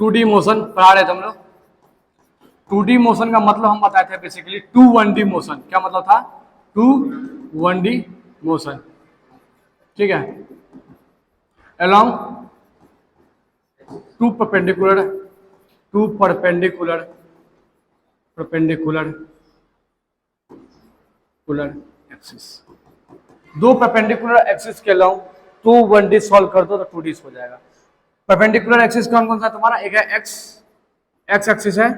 2D motion पढ़ा रहे थे हम लोग। 2D मोशन का मतलब हम बताए थे बेसिकली 1D मोशन। क्या मतलब था? 1D motion. ठीक है, along टू परपेंडिकुलर एक्सिस। दो परपेंडिकुलर एक्सिस के along तो 1D सॉल्व कर दो तो 2D हो जाएगा। परपेंडिकुलर एक्सिस कौन कौन सा तुम्हारा? एक है एक्स एक्सिस है,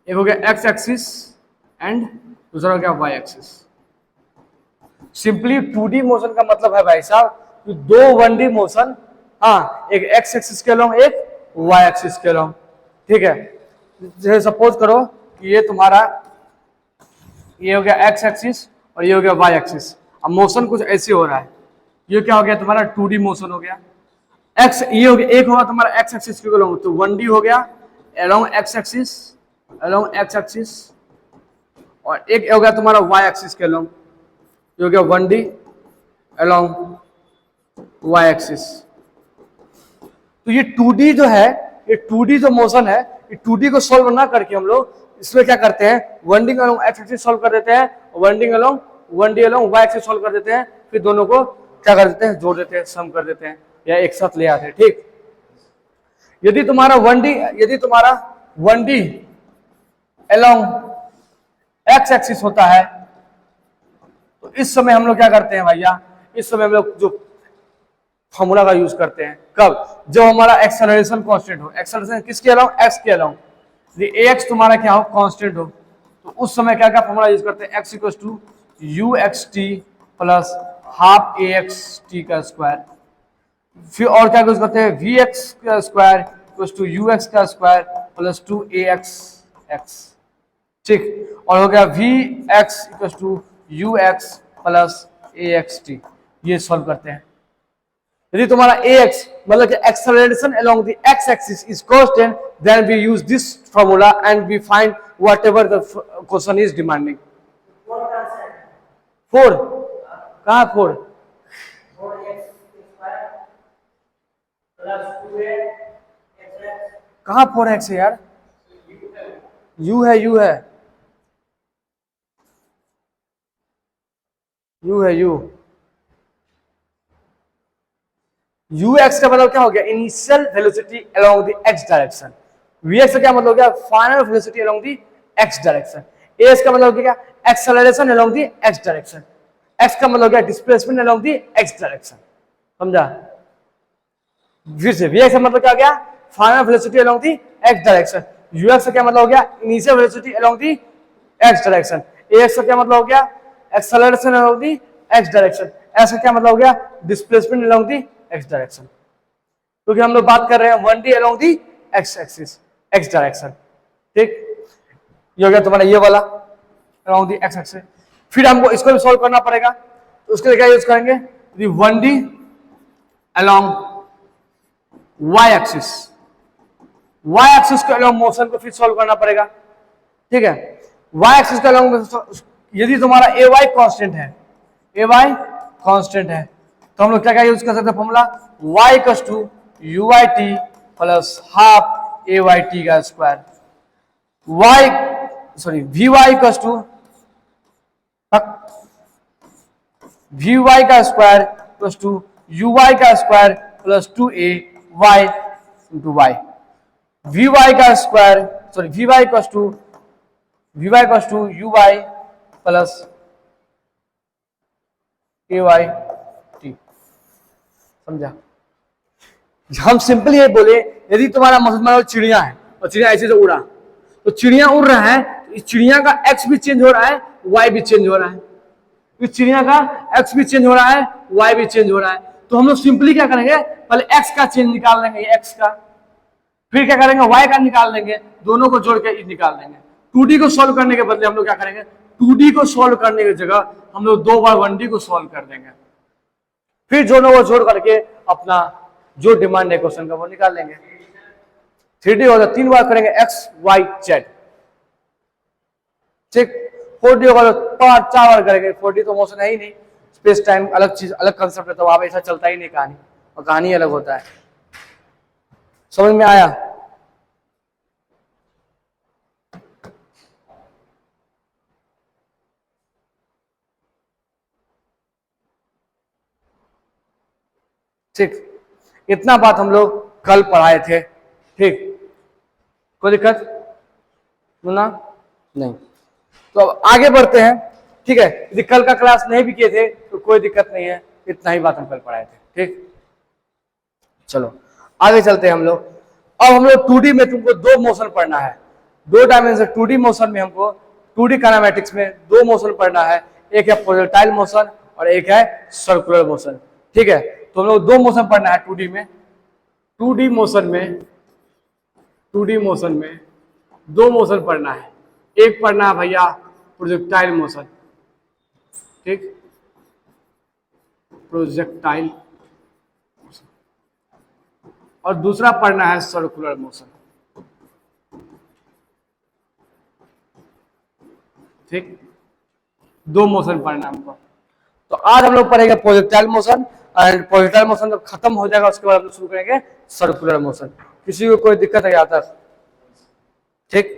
एक हो गया एक्स एक्सिस एंड दूसरा हो गया Y axis. Simply 2D motion का मतलब है भाई साहब कि दो 1D मोशन, हाँ, एक एक्स एक्सिस के along एक वाई एक्सिस के along। ठीक है, जैसे सपोज करो कि ये तुम्हारा ये हो गया एक्स एक्सिस और ये हो गया वाई एक्सिस। अब मोशन कुछ ऐसे हो रहा है, ये क्या हो गया तुम्हारा 2D मोशन हो गया। एक्स ये हो गया, एक होगा तुम्हारा एक्स एक्सिस के along तो 1D हो गया along एक्स एक्सिस, और एक हो गया तुम्हारा वाई एक्सिस के along, ये हो गया 1D along वाई एक्सिस। तो ये 2D जो है, ये 2D जो मोशन है, ये 2D को सॉल्व ना करके हम लोग इसमें क्या करते हैं, 1D along x axis solve कर देते हैं, 1D along Y axis solve कर देते हैं, फिर दोनों को क्या कर देते हैं, जोड़ देते हैं, सम कर देते हैं या एक साथ ले आते हैं। ठीक, यदि तुम्हारा 1D along एक्स एक्सिस होता है तो इस समय हम लोग क्या करते हैं भैया, इस समय हम लोग जो फॉर्मूला का यूज करते हैं, कब? जब हमारा एक्सेलरेशन कांस्टेंट हो। एक्सेलरेशन किसके अलाउ? एक्स के अलाउ। यदि एक्स तुम्हारा क्या हो, कांस्टेंट हो, तो उस समय क्या क्या फॉर्मूला यूज करते हैं? X equal to u x t plus half a x t का स्क्वायर। फिर और क्या यूज करते हैं? वी एक्स का square equal to u x का स्क्वायर प्लस 2 एक्स एक्स। ठीक, और हो गया v x equal to u x plus a x t. ये सॉल्व करते हैं। यदि तुम्हारा ax मतलब कि acceleration along the x axis is constant, then we use this formula and we find whatever the question is demanding. 4 कहाँ 4? कहाँ 4x है यार? u है ux का मतलब क्या हो गया? Initial velocity along the x direction. vx का क्या मतलब हो गया? Final velocity along the x direction. as का मतलब क्या? Acceleration along the x direction. x का मतलब क्या? Displacement along the x direction. समझा? फिर से vx का मतलब क्या हो गया? Final velocity along the x direction. ux का क्या मतलब हो गया? Initial velocity along the x direction. as का क्या मतलब हो गया? Acceleration along the x direction. s का क्या मतलब हो गया? Displacement along the x direction. क्योंकि हम लोग बात कर रहे हैं 1D along the x axis, x direction. ठीक, ये हो गया तुम्हारा ये वाला along the x एक्सिस। फिर हमको इसको भी सॉल्व करना पड़ेगा, तो उसके लिए क्या यूज करेंगे? 1D along y axis, y axis के along मोशन को फिर सॉल्व करना पड़ेगा। ठीक है, y एक्सिस के along यदि तुम्हारा ay कांस्टेंट है, तो हम लोग क्या क्या यूज कर सकते हैं formula? y equal to you Y T plus half A Y T का square. V Y equal to V Y का square equal to you Y का square plus 2a Y into Y. V Y equal to you Y plus A Y. समझा? हम simple ये बोले, यदि तुम्हारा मतलब चिड़िया है और चिड़िया ऐसे से उड़ा, तो चिड़िया उड़ रहा है, इस चिड़िया का एक्स भी चेंज हो रहा है, वाई भी चेंज हो रहा है। इस चिड़िया का एक्स भी चेंज हो रहा है, वाई भी चेंज हो रहा है। तो हम लोग सिंपली क्या करेंगे? पहले एक्स का चेंज निकाल लेंगे, एक्स का, फिर क्या करेंगे? वाई का निकाल लेंगे, दोनों को जोड़ के निकाल लेंगे। 2D को सॉल्व करने के बदले हम लोग क्या करेंगे? 2D को सॉल्व करने की जगह हम लोग 2 बार 1D को सॉल्व कर देंगे, फिर दोनों को जोड़ करके अपना जो डिमांड है क्वेश्चन का वो निकाल लेंगे। 3D होगा 3 बार करेंगे x y z। ठीक, 4D होगा तो 4 बार करेंगे, 4D तो मोशन है ही नहीं, स्पेस टाइम अलग चीज, अलग कंसेप्ट है, तो वहां पे ऐसा चलता ही नहीं कहानी, और कहानी अलग होता है। समझ में आया? ठीक, इतना बात हम लोग कल पढ़ाए थे। ठीक, कोई दिक्कत ना? नहीं। तो अब आगे बढ़ते हैं। ठीक है, यदि कल का क्लास नहीं भी किए थे तो कोई दिक्कत नहीं है, इतना ही बात हम कल पढ़ाए थे। ठीक, चलो आगे चलते हैं हम लोग। अब हम लोग 2D में तुमको दो मोशन पढ़ना है, दो डायमेंशन 2D मोशन में हमको 2D काइनेमैटिक्स में दो मोशन पढ़ना है, एक है प्रोजेक्टाइल मोशन और एक है सर्कुलर मोशन। ठीक है, तो हम लोग दो मोशन पढ़ना है 2D में। 2D मोशन में 2D मोशन में दो मोशन पढ़ना है, एक पढ़ना है भैया प्रोजेक्टाइल मोशन। ठीक, प्रोजेक्टाइल और दूसरा पढ़ना है सर्कुलर मोशन। ठीक, दो मोशन पढ़ना है हमको। तो आज हम लोग पढ़ेंगे प्रोजेक्टाइल मोशन, और प्रोजेक्टाइल मोशन जब खत्म हो जाएगा उसके बाद हम लोग शुरू करेंगे सर्कुलर मोशन। किसी को कोई दिक्कत है यहाँ तक? ठीक,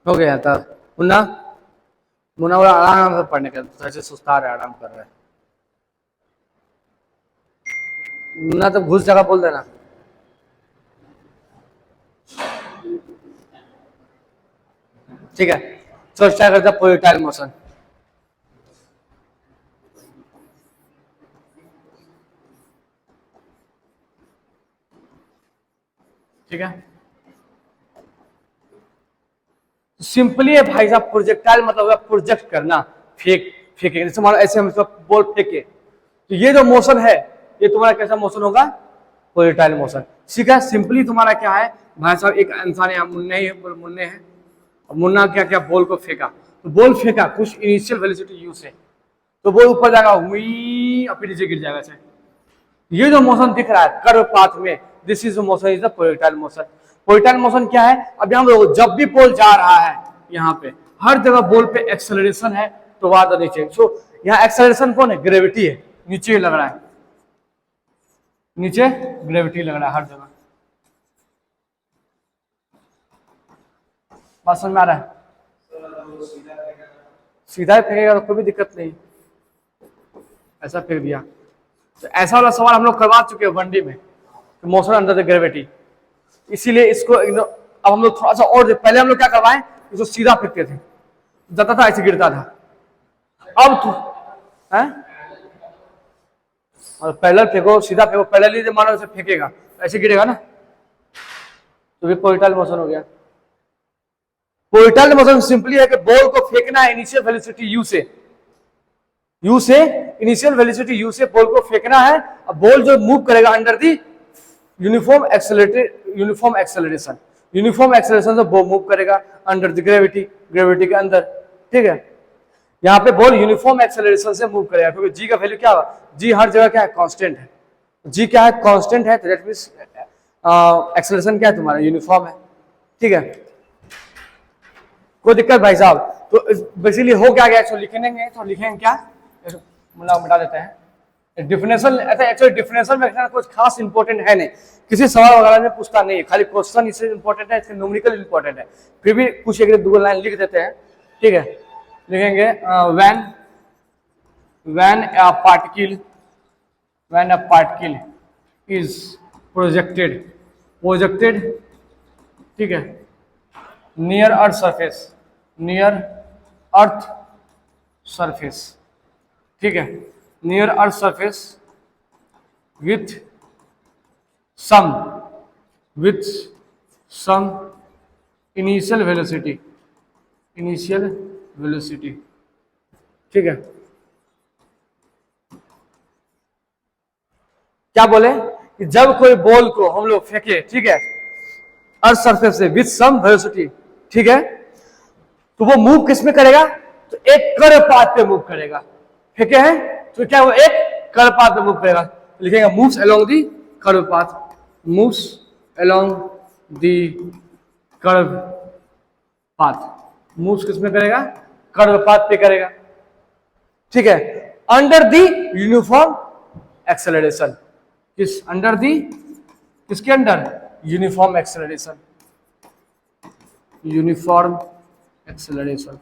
हो गया था। मुन्ना, मुन्ना बोला आराम से पढ़ने का, तो ऐसे सुस्ता रहे, आराम कर रहे। मुन्ना तो घुस जगह बोल देना। ठीक है, तो स्टार्ट करते हैं प्रोजेक्टाइल मोशन। ठीक है, सिंपली है भाई साहब, प्रोजेक्टाइल मतलब प्रोजेक्ट करना, फेंके, जैसे मान लो ऐसे हम बॉल फेंके, तो ये जो मोशन है ये तुम्हारा कैसा मोशन होगा? Projectile motion. ठीक है, सिंपली तुम्हारा क्या है भाई साहब, एक इंसान है, मुन्ने है, और मुन्ना क्या क्या बॉल को फेंका, तो बॉल फेंका कुछ इनिशियल वेलोसिटी यू से, तो बॉल ऊपर जाएगा हुई और फिर नीचे गिर जाएगा। से ये जो मोशन दिख रहा है कर्व पाथ में, this is motion, is the projectile motion. Projectile motion क्या है? अब यहाँ पे जब भी बॉल जा रहा है, यहाँ पे हर जगह बॉल पे एक्सेलरेशन है तो वाद नीचे, सो यहाँ एक्सेलरेशन कौन है? ग्रेविटी है, नीचे लग रहा है, नीचे ग्रेविटी लग रहा है हर जगह। बात समझ में आ रहा है? सीधा ही फेंकेगा तो कोई भी दिक्कत नहीं, ऐसा फेंक दिया। तो ऐसा वाला सवाल हम लोग करवा चुके हैं वनडी में, तो मोशन अंडर द ग्रेविटी, इसीलिए इसको अब हम लोग थोड़ा सा और पहले हम लोग क्या करवाएं, इसको सीधा फेंकते थे, जाता था ऐसे गिरता था। अब तो है और पैरेलल फेंको, सीधा फेंको, पैरेलली मानो ऐसे फेंकेगा ऐसे गिरेगा ना, तो ये प्रोजेक्टाइल मोशन हो गया। प्रोजेक्टाइल मोशन सिंपली है कि बॉल को फेंकना है इनिशियल वेलोसिटी यू से, इनिशियल वेलोसिटी यू से बॉल को फेंकना है, अब बॉल जो मूव करेगा अंडर दी यूनिफॉर्म एक्सेलरेशन से बॉल मूव करेगा अंडर द ग्रेविटी के अंदर। ठीक है, यहाँ पे बॉल यूनिफॉर्म एक्सेलरेशन से मूव करेगा, क्योंकि जी का वैल्यू क्या होगा? जी हर जगह क्या है? कांस्टेंट है। जी क्या है? कांस्टेंट है, तो दैट मींस एक्सेलरेशन क्या है तुम्हारा? यूनिफॉर्म है। ठीक है, कोई दिक्कत भाई साहब? तो बेसिकली हो क्या गया, लिखेंगे तो लिखेंगे क्या, मतलब मिटा देते हैं डिफिनेशन। ऐसा एक्चुअली डिफिनेशन में कुछ खास इंपॉर्टेंट है नहीं, किसी सवाल वगैरह में पूछता नहीं है, खाली क्वेश्चन इससे इंपॉर्टेंट है, इसके न्यूमेरिकल इंपॉर्टेंट है, फिर भी कुछ एक दो लाइन लिख देते हैं। ठीक है, लिखेंगे when a particle is projected, ठीक है, near earth surface, ठीक है, near earth surface with some with some initial velocity, initial velocity, ठीक है। क्या बोले कि जब कोई बॉल को हम लोग फेंके, ठीक है, अर्थ सरफेस से विथ सम वेलोसिटी, ठीक है, तो वो मूव किस में करेगा, तो एक कर्व पाथ पे मूव करेगा। फेंके हैं तो क्या वो एक कर्व पाथ पे मूव करेगा, लिखेंगे moves along the curve path, moves along the curve path, moves किस में करेगा, कर्व पाथ पे करेगा, ठीक है, अंडर दी यूनिफॉर्म एक्सेलरेशन, किस अंडर दी, किसके under, uniform acceleration, uniform acceleration.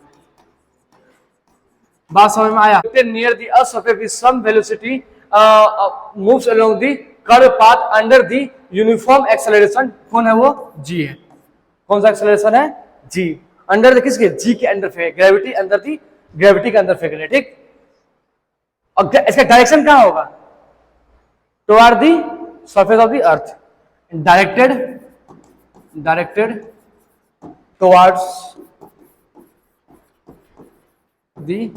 बात समझ में आया। Near the earth surface with some velocity moves along the curve path under the uniform acceleration, कौन है वो, जी है। कौन सा एक्सेलरेशन है, जी, अंडर द किसके, जी के अंदर फेंक, ग्रेविटी अंदर दी, ग्रेविटी के अंदर फेंक रहे, ठीक। और इसका डायरेक्शन कहां होगा, toward the surface of the earth, directed towards the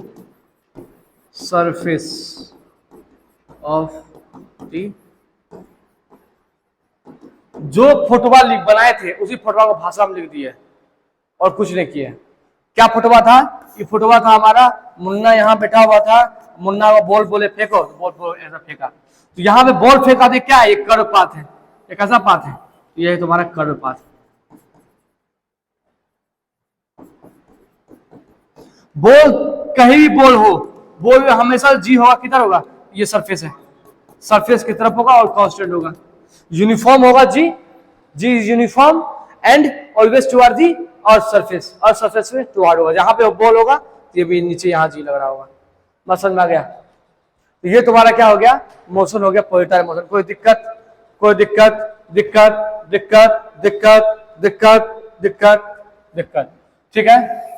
surface of the, जो फोटोवा बनाए थे उसी फोटोवा को भाषा में लिख दिए और कुछ नहीं किया। क्या फोटोवा था, ये फोटोवा था हमारा, मुन्ना यहाँ बैठा हुआ था, मुन्ना को बॉल बोले फेंको, तो बॉल ऐसा फेंका, तो यहाँ पे बॉल फेंका तो क्या है, एक कर्व पाथ है, एक कैसा पाथ है, ये है तुम्हारा कर्व पाथ। बॉल कहीं भी बॉल हो, बॉल हमेशा जी होगा, किधर होगा, ये सरफेस है, सरफेस की तरफ होगा और कांस्टेंट होगा, यूनिफॉर्म होगा, G uniform and always toward the earth surface, earth surface में टुवर्ड होगा, जहां पे बॉल होगा ये भी नीचे यहाँ जी लग रहा होगा। बस समझ में आ गया। तो ये तुम्हारा क्या हो गया, मोशन हो गया, प्रोजेक्टाइल मोशन। कोई दिक्कत, कोई दिक्कत, दिक्कत दिक्कत दिक्कत दिक्कत दिक्कत दिक्कत, ठीक है।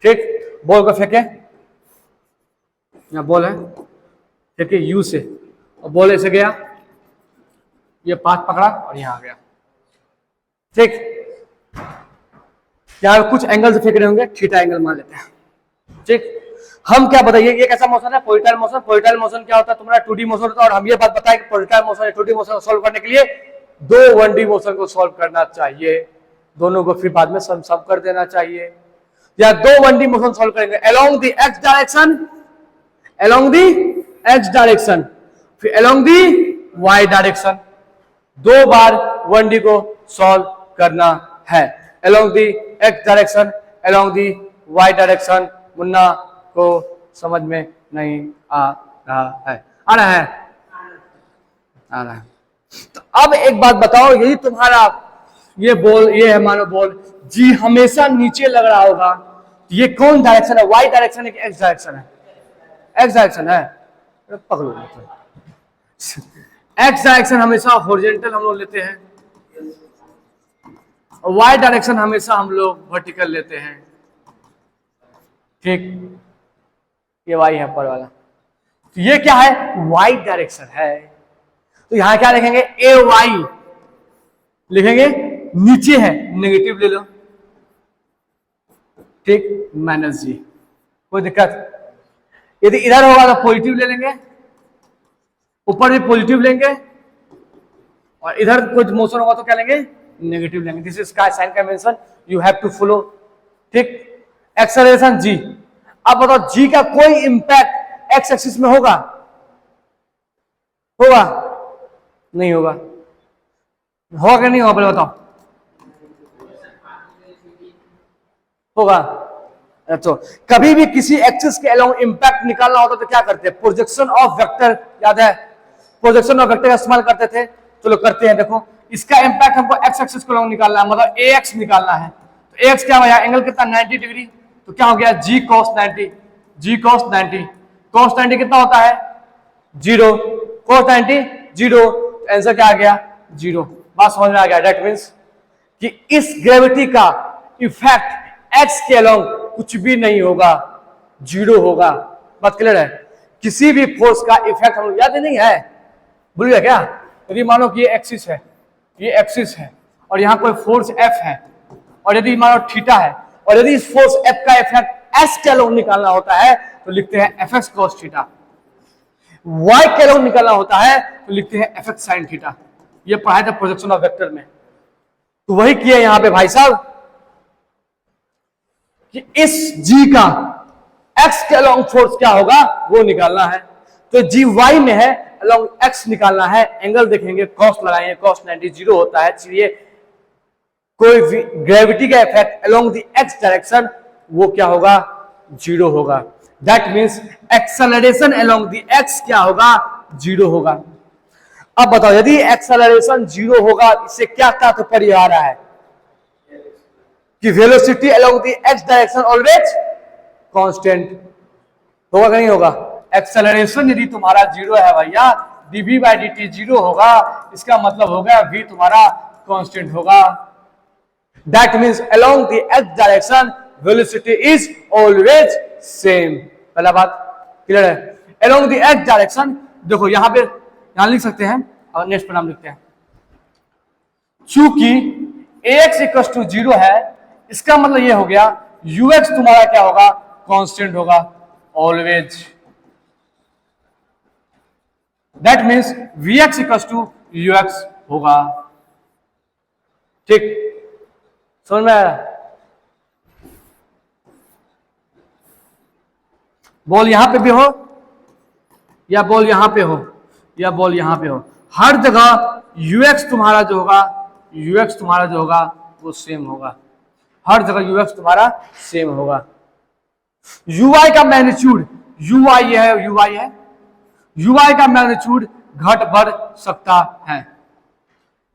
ठीक, बॉल को फेंके, यहाँ बॉल है, फेंके यू से, और बॉल ऐसे गया, ये पाथ पकड़ा और यहाँ आ गया, ठीक। यहाँ कुछ एंगल से फेंक रहे होंगे, थीटा एंगल मान लेते हैं, ठीक। हम क्या बताइए, ये कैसा मोशन है, प्रोजेक्टाइल मोशन। प्रोजेक्टाइल मोशन क्या होता है, तुम्हारा 2D मोशन होता है, और हम ये बात बताएं कि प्रोजेक्टाइल मोशन या 2D मोशन को सॉल्व करने के लिए दो 1D मोशन को सॉल्व करना चाहिए, दोनों को फिर बाद में सम कर देना चाहिए, या दो 1D मोशन सॉल्व करेंगे along the x direction, along the x direction, फिर अलोंग दी वाई डायरेक्शन, दो बार 1D को सॉल्व करना है, along the x direction, along the y direction. Munna को समझ में नहीं आ रहा है, आ रहा है, आ रहा है। तो अब एक बात बताओ, यही तुम्हारा ये बॉल, ये है मानो बॉल, जी हमेशा नीचे लग रहा होगा, ये कौन डायरेक्शन है, वाई डायरेक्शन है कि एक्स डायरेक्शन है, एक्स डायरेक्शन है, पकड़ो, एक्स डायरेक्शन हमेशा हॉरिजॉन्टल हम लोग लेते हैं, और वाई डायरेक्शन हमेशा हम लोग वर्टिकल लेते हैं, ठीक। ये वाई है पर वाला, तो ये क्या है, वाई डायरेक्शन है, तो यहां क्या लिखेंगे, ए वाई लिखेंगे, नीचे है नेगेटिव ले लो, ठीक, माइनस जी, कोई दिक्कत। यदि इधर होगा तो पॉजिटिव ले लेंगे, ऊपर भी पॉजिटिव लेंगे, और इधर कुछ मोशन होगा तो क्या लेंगे, नेगेटिव लेंगे। This is sign convention, you have to follow, ठीक। एक्सेलरेशन जी, अब बताओ जी का कोई इंपैक्ट एक्स एक्सिस में होगा, होगा नहीं होगा, होगा कि नहीं होगा, पहले बताओ, होगा। तो कभी भी किसी एक्सिस के अलोंग इंपैक्ट निकालना होता तो क्या करते हैं, प्रोजेक्शन ऑफ वेक्टर, याद है, प्रोजेक्शन ऑफ वेक्टर का इस्तेमाल करते थे, तो लोग करते हैं। देखो इसका इंपैक्ट हमको एक्स एक्सिस के अलोंग निकालना है, मतलब ए एक्स निकालना है, तो ए एक्स क्या हुआ, एंगल कितना 90 डिग्री, तो क्या हो गया, जी कॉस 90, जी कॉस 90, कॉस 90 कितना होता है, 0, कॉस 90 0, आंसर क्या आ गया, 0। बात समझ में आ गया, दैट मींस कि इस ग्रेविटी का इफेक्ट एक्स के अलोंग कुछ भी नहीं होगा, 0 होगा। बात क्लियर है, किसी भी फोर्स का इफेक्ट हम याद नहीं है, भूल गया क्या? यदि मानो कि ये एक्सिस है, ये एक्सिस है और यहाँ कोई फोर्स एफ है, और यदि मानो थीटा है, और यदि इस फोर्स एफ का इफेक्ट एस के अलोंग निकालना होता है तो लिखते हैं F x cos theta, y के अलोंग निकालना होता है तो लिखते हैं एफ एक्स साइन थीटा। ये पढ़ाया था प्रोजेक्शन ऑफ वेक्टर में, तो वही किया यहां पे भाई साहब कि इस जी का एक्स के अलोंग फोर्स क्या होगा वो निकालना है। तो जी वाई में है, अलोंग एक्स निकालना है, एंगल देखेंगे, कॉस लगाएंगे, कॉस 90 जीरो होता है, इसलिए कोई ग्रेविटी का effect along the x direction वो क्या होगा, जीरो होगा। That means acceleration along the x क्या होगा, जीरो होगा। अब बताओ यदि एक्सेलरेशन जीरो होगा, इससे क्या तात्पर्य आ रहा है कि velocity along the x direction always constant होगा कि नहीं होगा? एक्सेलरेशन यदि तुम्हारा जीरो है भैया, dv बाई dt जीरो होगा, इसका मतलब होगा v तुम्हारा कांस्टेंट होगा। That means along the x direction velocity is always same. पहला बात क्लियर है? अलोंग द एक्स डायरेक्शन देखो यहां पे, यहां लिख सकते हैं और नेक्स्ट पर नाम लिखते हैं, चूंकि ax इक्वल टू जीरो है, इसका मतलब ये हो गया ux तुम्हारा क्या होगा, कांस्टेंट होगा always. That means vx equal to ux होगा। ठीक, समझ में आया? बॉल यहां पे भी हो या बॉल यहां पे हो या बॉल यहां पे हो, हर जगह ux तुम्हारा जो होगा, ux तुम्हारा जो होगा वो सेम होगा, हर जगह ux तुम्हारा सेम होगा। ui का मैग्नीट्यूड, ui ये है, ui है, ui का मैग्नीट्यूड घट बढ़ सकता है।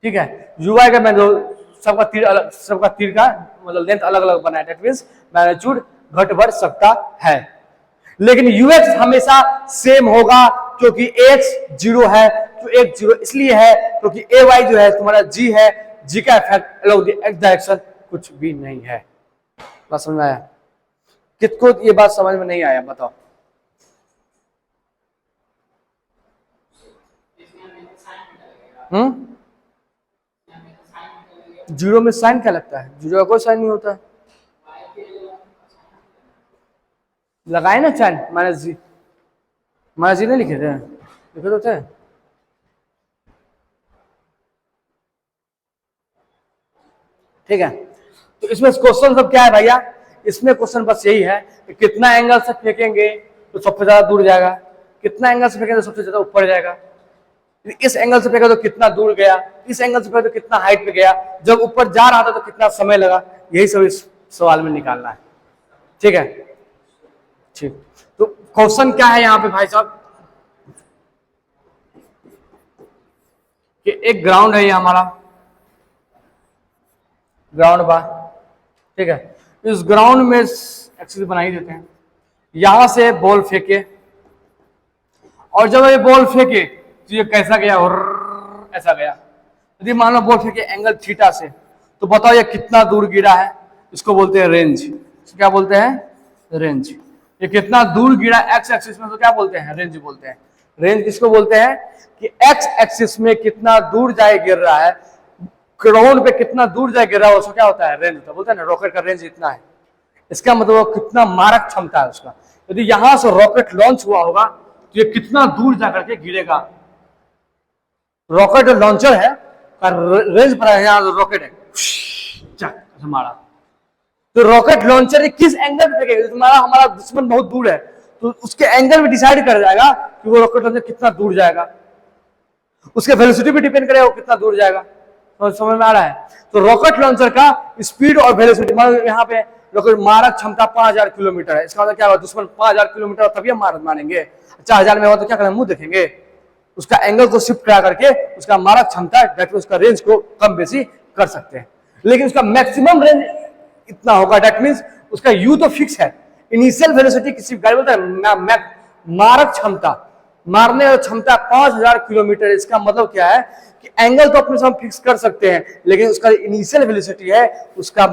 ठीक है, ui का मैग्नीट्यूड सबका तीर का मतलब लेंथ अलग अलग बना है, दैट मींस मैग्नीट्यूड घट बढ़ सकता है, लेकिन ux हमेशा सेम होगा क्योंकि x जीरो है, तो x जीरो इसलिए है क्योंकि ay जो है तुम्हारा g है, g का effect along the x direction कुछ भी नहीं है। बात समझ में आया? किसको ये बात समझ में नहीं आया बताओ? जीरो में साइन क्या लगता है? जीरो का कोई साइन नहीं होता है, लगाए ना साइन, माइनस जी, माइनस जी नहीं लिखे थे, लिखे तो थे। ठीक है, तो इसमें क्वेश्चन सब क्या है भैया? इसमें क्वेश्चन बस यही है कि कितना एंगल से फेंकेंगे तो सबसे ज्यादा दूर जाएगा, कितना एंगल से फेंकेंगे तो सबसे ज्यादा ऊपर जाएगा, इस एंगल से फेंका तो कितना दूर गया, इस एंगल से फेंका तो कितना हाइट पे गया, जब ऊपर जा रहा था तो कितना समय लगा, यही सब इस सवाल में निकालना है। ठीक है, ठीक, तो क्वेश्चन क्या है यहाँ पे भाई साहब कि एक ग्राउंड है ये हमारा, ग्राउंड बा, ठीक है, इस ग्राउंड में एक्सिस बना ही देते हैं, यहां से बॉल फेंके और जब ये बॉल फेंके तो ये कैसा गया, ऐसा गया। यदि मान लो बॉल फेंके एंगल थीटा से, तो बताओ ये कितना दूर गिरा है, इसको बोलते हैं रेंज। क्या बोलते हैं? रेंज। ये कितना दूर गिरा एक्स एक्सिस में तो क्या बोलते हैं? रेंज बोलते हैं। रेंज किसको बोलते हैं कि एक्स एक्सिस में कितना दूर जाए गिर रहा है, ग्राउंड पे कितना दूर जाए गिर रहा है, उसको क्या होता है? रेंज होता है। बोलते हैं ना रॉकेट का रेंज इतना है, इसका मतलब कितना मारक क्षमता है उसका। यदि यहां से रॉकेट लॉन्च हुआ होगा तो ये कितना दूर जाकर के गिरेगा। रॉकेट लॉन्चर है रेंज पर है, यहां रॉकेट है मारा, तो रॉकेट लॉन्चर किस एंगल पे फेंकेगा, तुम्हारा हमारा दुश्मन बहुत दूर है तो उसके एंगल में डिसाइड कर जाएगा कि वो रॉकेट लॉन्चर कितना दूर जाएगा, उसके वेलोसिटी भी डिपेंड करेगा वो कितना दूर जाएगा। तो समझ में आ रहा है? तो रॉकेट लॉन्चर का स्पीड और वेलोसिटी, यहाँ पे रॉकेट मारक क्षमता 5000 किलोमीटर है, इसका मतलब क्या होगा, दुश्मन 5000 किलोमीटर तभी हम मारेंगे, 4000 में हुआ तो क्या करें, मुंह देखेंगे। उसका एंगल को शिफ्ट करा करके उसका मारक क्षमता उसका रेंज को कम बेसी कर सकते हैं, लेकिन उसका मैक्सिमम रेंज इतना होगा। दैट मींस उसका यू तो फिक्स है, इनिशियल वेलोसिटी किसी गाड़ी बोलता है मारक क्षमता, मारने और क्षमता 5000 किलोमीटर। इसका मतलब क्या है कि एंगल तो अपने साथ फिक्स कर सकते हैं, लेकिन उसका इनिशियल वेलोसिटी है उसका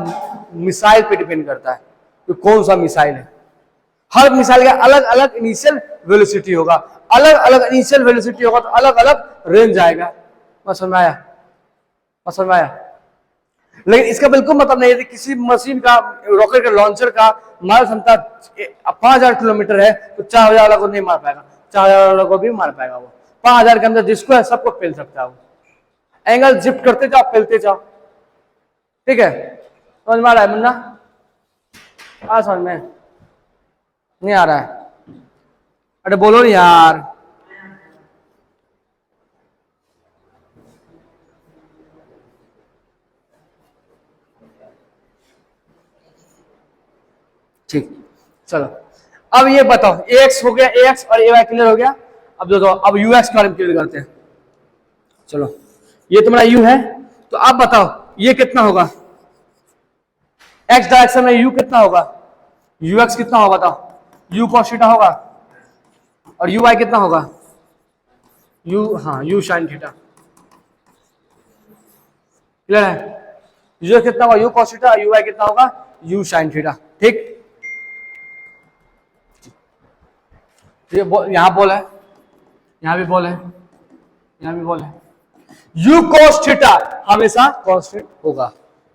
मिसाइल पे डिपेंड करता है कि कौन सा मिसाइल है। हर मिसाइल का अलग अलग इनिशियल वेलोसिटी होगा, अलग अलग इनिशियल वेलोसिटी होगा तो अलग अलग रेंज आएगा। बस समझ में आया? बस समझ में आया? लेकिन इसका बिल्कुल मतलब नहीं है किसी मशीन का, रॉकेट का लॉन्चर का मार क्षमता 5000 किलोमीटर है तो 4000 वाला को नहीं मार पाएगा, 4000 वाला को भी मार पाएगा। वो 5000 के अंदर जिसको है सबको फेल सकता है। वो एंगल शिफ्ट करते जाओ, फैलते जाओ, ठीक है? समझ में आ रहा है मुन्ना? आ समझ में नहीं आ रहा है? अरे बोलो नहीं यार। ठीक, चलो अब ये बताओ, ax हो गया, ax और ay क्लियर हो गया। अब देखो, अब ux के बारे में क्लियर करते हैं। चलो ये तुम्हारा u है, तो आप बताओ ये कितना होगा x डायरेक्शन में, u कितना होगा, ux कितना होगा बताओ, u cos थीटा होगा, और uy कितना होगा, u sin थीटा। क्लियर है? u कितना होगा, u cos थीटा, uy कितना होगा, u sin थीटा। ठीक, ये यहां बोल है, यहां भी बोल है, यहां भी बोल है। u cos थीटा हमेशा कांस्टेंट होगा,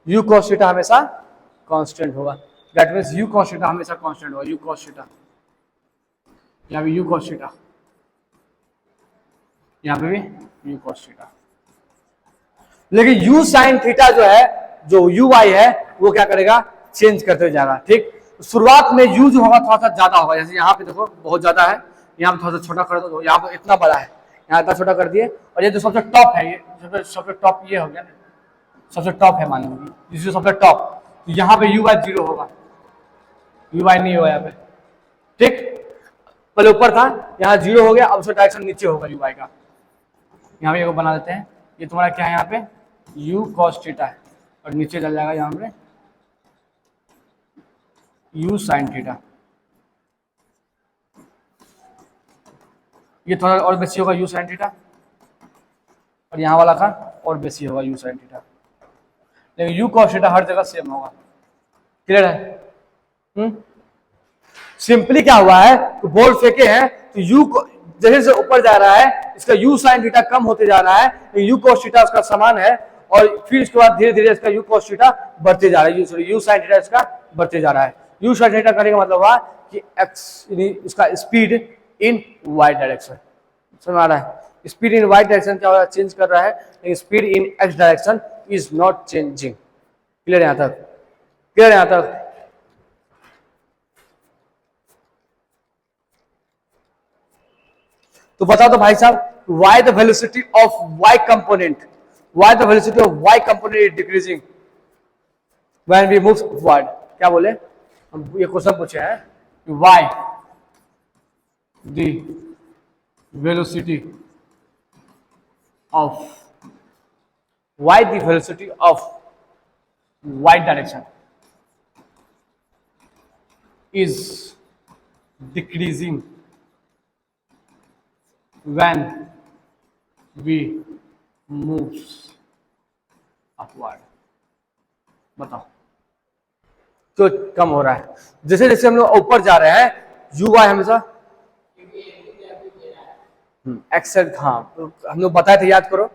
u cos थीटा हमेशा कांस्टेंट होगा। That means u cos theta हमेशा कांस्टेंट होगा, u cos थीटा, यहां भी u cos थीटा, यहां पे भी u cos थीटा। लेकिन u sin थीटा जो है, जो uy है, वो क्या करेगा, चेंज करते जाएगा। ठीक, शुरुआत में u जो होगा थोड़ा सा ज्यादा होगा, जैसे यहाँ पे देखो बहुत ज्यादा है, यहाँ पे थोड़ा सा छोटा कर दो, यहाँ पे इतना बड़ा है, यहाँ इतना छोटा कर दिए। और ये जो सबसे टॉप है, ये सबसे टॉप ये हो गया, सबसे टॉप है मान लो, जिससे सबसे टॉप, तो यहाँ पे uy 0 होगा, uy नहीं होगा यहाँ पे। ठीक, पहले ऊपर था, यहाँ 0 हो गया, अब उसका डायरेक्शन नीचे होगा uy का। यहाँ पे बना देते हैं, ये तुम्हारा क्या है, यहाँ पे u cos थीटा है, और नीचे चल जाएगा यहाँ पे u sin थीटा। ये थोड़ा और बेसी होगा u sin थीटा, और यहाँ वाला का और बेसी होगा u sin थीटा, लेकिन u cos थीटा हर जगह सेम होगा। क्लियर है? सिंपली क्या हुआ है, तो बॉल फेंके हैं तो u जैसे से ऊपर जा रहा है, इसका u sin थीटा कम होते जा रहा है, u cos थीटा उसका समान है, और फिर इसके बाद धीरे धीरे इसका u cos थीटा बढ़ते जा रहा है, u sin थीटा इसका बढ़ते जा रहा है। u sin थीटा करने का मतलब हुआ कि x इसका स्पीड इन y डायरेक्शन। समझ आ रहा है? स्पीड इन y डायरेक्शन क्या हो रहा है, चेंज कर रहा है, लेकिन speed in x direction is not changing. Clear है यहां तक? क्लियर है यहां तक? तो बता दो भाई साहब, why the velocity of y component, why the velocity of y component is decreasing when we move forward? क्या बोले हम, ये क्वेश्चन पूछे हैं, why the velocity of y direction is decreasing when we moves upward। बताओ क्यों कम हो रहा है? जैसे जैसे हम लोग ऊपर जा रहे हैं, u y हमेशा एक्सेल, हाँ तो हम लोग बताए थे, याद करो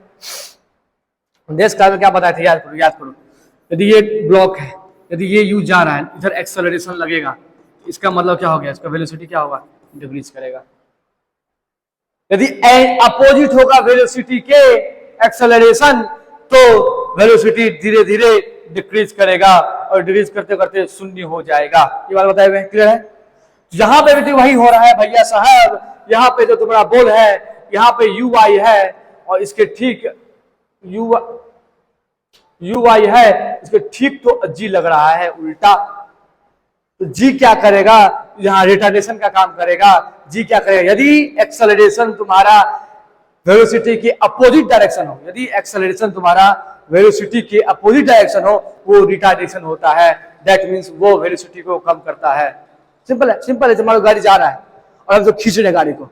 देश काल में क्या बताए थे, याद करो, याद करो। यदि ये ब्लॉक है, यदि ये u जा रहा है, इधर एक्सेलरेशन लगेगा, इसका मतलब क्या हो गया, इसका वेलोसिटी क्या होगा, डिक्रीज करेगा। यदि अपोजिट होगा वेलोसिटी के एक्सेलरेशन, तो वेलोसिटी धीरे धीरे डिक्रीज करेगा, और डिक्रीज करते करते शून्य हो जाएगा। ये बात बताए हुए, क्लियर है? यहाँ पे भी वही हो रहा है भैया साहब, यहाँ पे जो तुम्हारा बॉल है, यहाँ पे यू वाई है, और इसके ठीक यू वाई है, इसके ठीक तो जी लग रहा है उल्टा। तो जी क्या करेगा, यहाँ रिटार्डेशन का काम करेगा। जी क्या करेगा, यदि एक्सेलरेशन तुम्हारा वेलोसिटी के अपोजिट डायरेक्शन हो, यदि एक्सेलरेशन तुम्हारा वेलोसिटी के अपोजिट डायरेक्शन हो, वो रिटार्डेशन होता है। दैट मींस वो वेलोसिटी को कम करता है। सिंपल है, सिंपल है। जब हमारी गाड़ी जा रहा है और हम जो खींच रहे हैं गाड़ी को,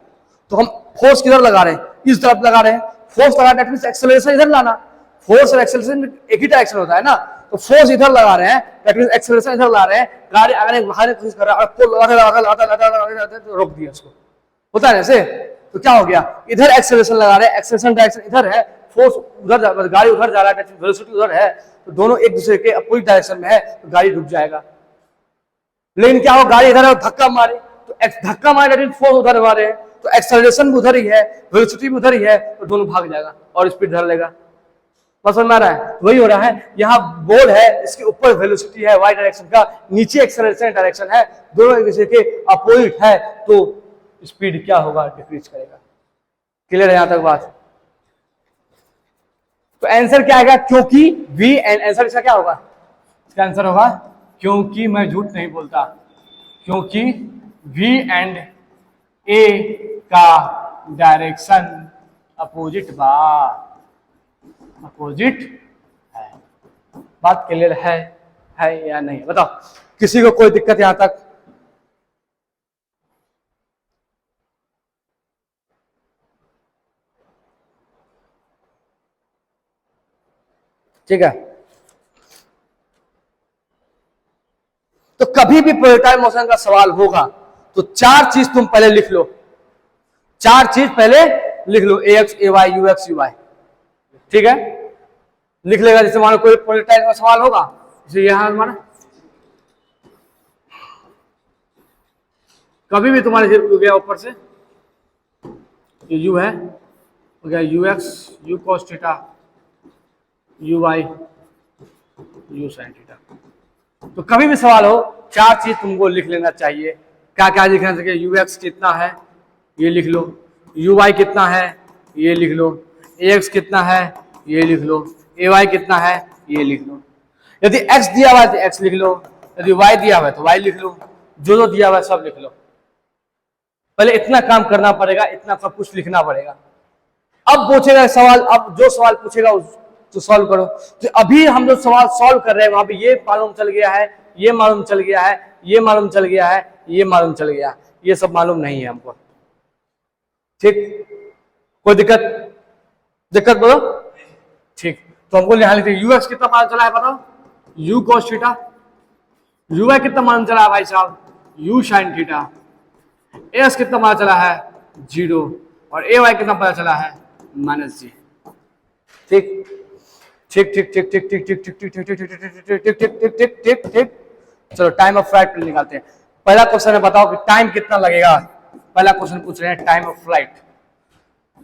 तो हम फोर्स किधर लगा रहे हैं, इस तरफ लगा रहे हैं। फोर्स लगा, दैट मींस एक्सेलरेशन इधर लाना। फोर्स और एक्सेलरेशन एक ही डायरेक्शन होता है ना, तो फोर्स इधर लगा रहे हैं, दैट मींस एक्सेलरेशन इधर लगा रहे हैं, गाड़ी आगे भागने की कोशिश कर रहा है और पुल लगाते तो रोक दिया उसको, होता है ऐसे। तो क्या हो गया, इधर एक्सेलरेशन लगा रहे हैं, एक्सेलरेशन डायरेक्शन इधर है, फोर्स उधर, गाड़ी उधर जा रहा है, वेलोसिटी उधर है, तो दोनों एक दूसरे के अपोजिट डायरेक्शन में है, तो गाड़ी रुक जाएगा। लेकिन क्या हो, गाड़ी इधर है धक्का मारे, तो धक्का मारे फोर्स उधर मारे, तो एक्सेलरेशन भी उधर ही है, वेलोसिटी भी उधर ही है, तो दोनों भाग जाएगा और स्पीड धर लेगा। पसंद आ रहा है, वही हो रहा है यहाँ। बोर्ड है, इसके ऊपर वेलोसिटी है वाई डायरेक्शन का, नीचे एक्सेलरेशन डायरेक्शन है, दोनों एक दूसरे के अपोजिट है, तो स्पीड क्या होगा, डिक्रीज करेगा। क्लियर है यहां तक बात? तो आंसर क्या आएगा, क्योंकि v एंड, आंसर इसका क्या होगा, इसका आंसर होगा क्योंकि, मैं झूठ नहीं बोलता, क्योंकि v एंड a का डायरेक्शन अपोजिट अपोजिट है। बात क्लियर है या नहीं, बताओ, किसी को कोई दिक्कत यहां तक? ठीक है, तो कभी भी प्रोजेक्टाइल मोशन का सवाल होगा तो चार चीज तुम पहले लिख लो, चार चीज पहले लिख लो, ax ay ux uy, ठीक है, लिख लेगा। जैसे मान लो कोई प्रोजेक्टाइल का सवाल होगा, जैसे यहां हमारा कभी भी तुम्हारे हो गया ऊपर से ये u है, हो गया ux u cos theta uy u sin theta. तो कभी भी सवाल हो, चार चीज तुमको लिख लेना चाहिए। क्या क्या लिखना चाहिए, ux कितना है ये लिख लो, uy कितना है ये लिख लो, ax कितना है ये लिख लो, ay कितना है ये लिख लो। यदि x दिया हुआ है तो x लिख लो, यदि y दिया हुआ है तो y लिख लो, जो जो दिया हुआ है सब लिख लो। पहले इतना काम करना पड़ेगा, इतना सब कुछ लिखना पड़ेगा। अब पूछेगा सवाल, अब जो सवाल पूछेगा तो सॉल्व करो। तो अभी हम जो सवाल सॉल्व कर रहे हैं वहां पे ये मालूम चल गया है, ये मालूम चल गया है, ये मालूम चल गया है, ये मालूम चल गया, ये सब मालूम नहीं है हमको। ठीक, कोई दिक्कत? दिक्कत बोलो। ठीक, तो हमको यहां लिखते हैं यूएक्स कितना मालूम चला है बताओ, यू कॉस थीटा, यूआई कितना मालूम चला है भाई साहब, यू साइन थीटा, एस कितना पता चला है 0, और ए वाई कितना पता चला है -g। ठीक ठीक ठीक ठीक ठीक ठीक ठीक ठीक ठीक ठीक ठीक ठीक ठीक ठीक ठीक ठीक ठीक। चलो टाइम ऑफ फ्लाइट निकालते हैं। पहला क्वेश्चन है, बताओ कि टाइम कितना लगेगा। पहला क्वेश्चन पूछ रहे हैं time of flight,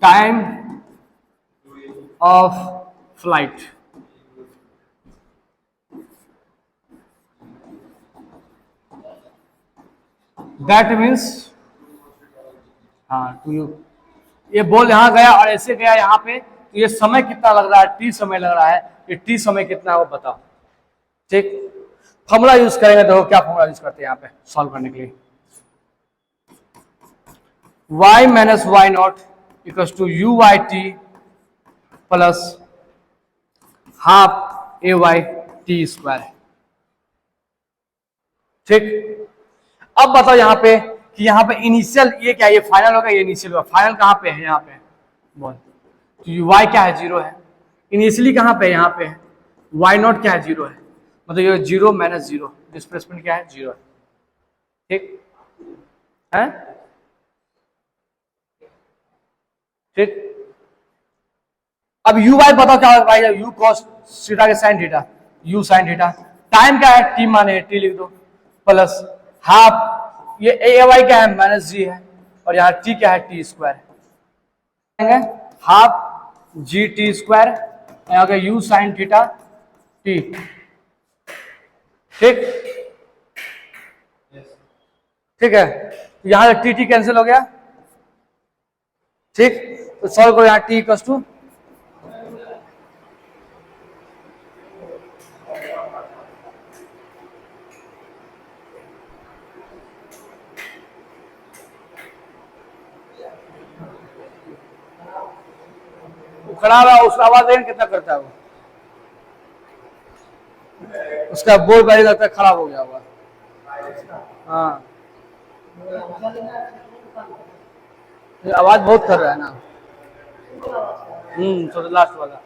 time of flight. That means, हाँ टू यू, ये बॉल यहाँ गया और ऐसे गया यहाँ पे, तो ये समय कितना लग रहा है, टी समय लग रहा है, ये टी समय कितना है वो बताओ। ठीक, फॉर्मूला यूज करेंगे, देखो क्या फॉर्मूला यूज करते हैं यहाँ पे सॉल्व करने के लिए। y minus y not equals to you Y T plus half A Y t square. ठीक, अब बताओ यहाँ पे कि यहाँ पे इनिशियल ये क्या है, ये फाइनल होगा, ये इनिशियल होगा। फाइनल कहाँ पे है, यहाँ पे बोल, तो वाई क्या है 0 है, इनिशियली कहाँ पे है यहाँ पे है, वाई नॉट क्या है 0 है, मतलब ये 0 माइनस 0, डिस्प्लेसमेंट क्या है 0 है। ठीक है, ठीक। अब यू वाई बताओ क्या होगा भाई, यू कॉस थीटा के sine theta, you sine theta, time क्या है टी माने टी लिख दो, प्लस हाफ ये ए वाई क्या है -g है, और यहाँ टी क्या है T square, half G T square, यहाँ का यू साइन थीटा टी। ठीक, ठीक है, यहाँ टी टी कैंसिल हो गया। ठीक, तो सॉल्व करो, यहाँ टी इक्वल्स टू खड़ा रहा, उसका आवाज देखें कितना करता है वो, उसका बोल बैरी लगता है खराब हो गया होगा। हाँ, आवाज बहुत कर रहा है ना। तो लास्ट वाला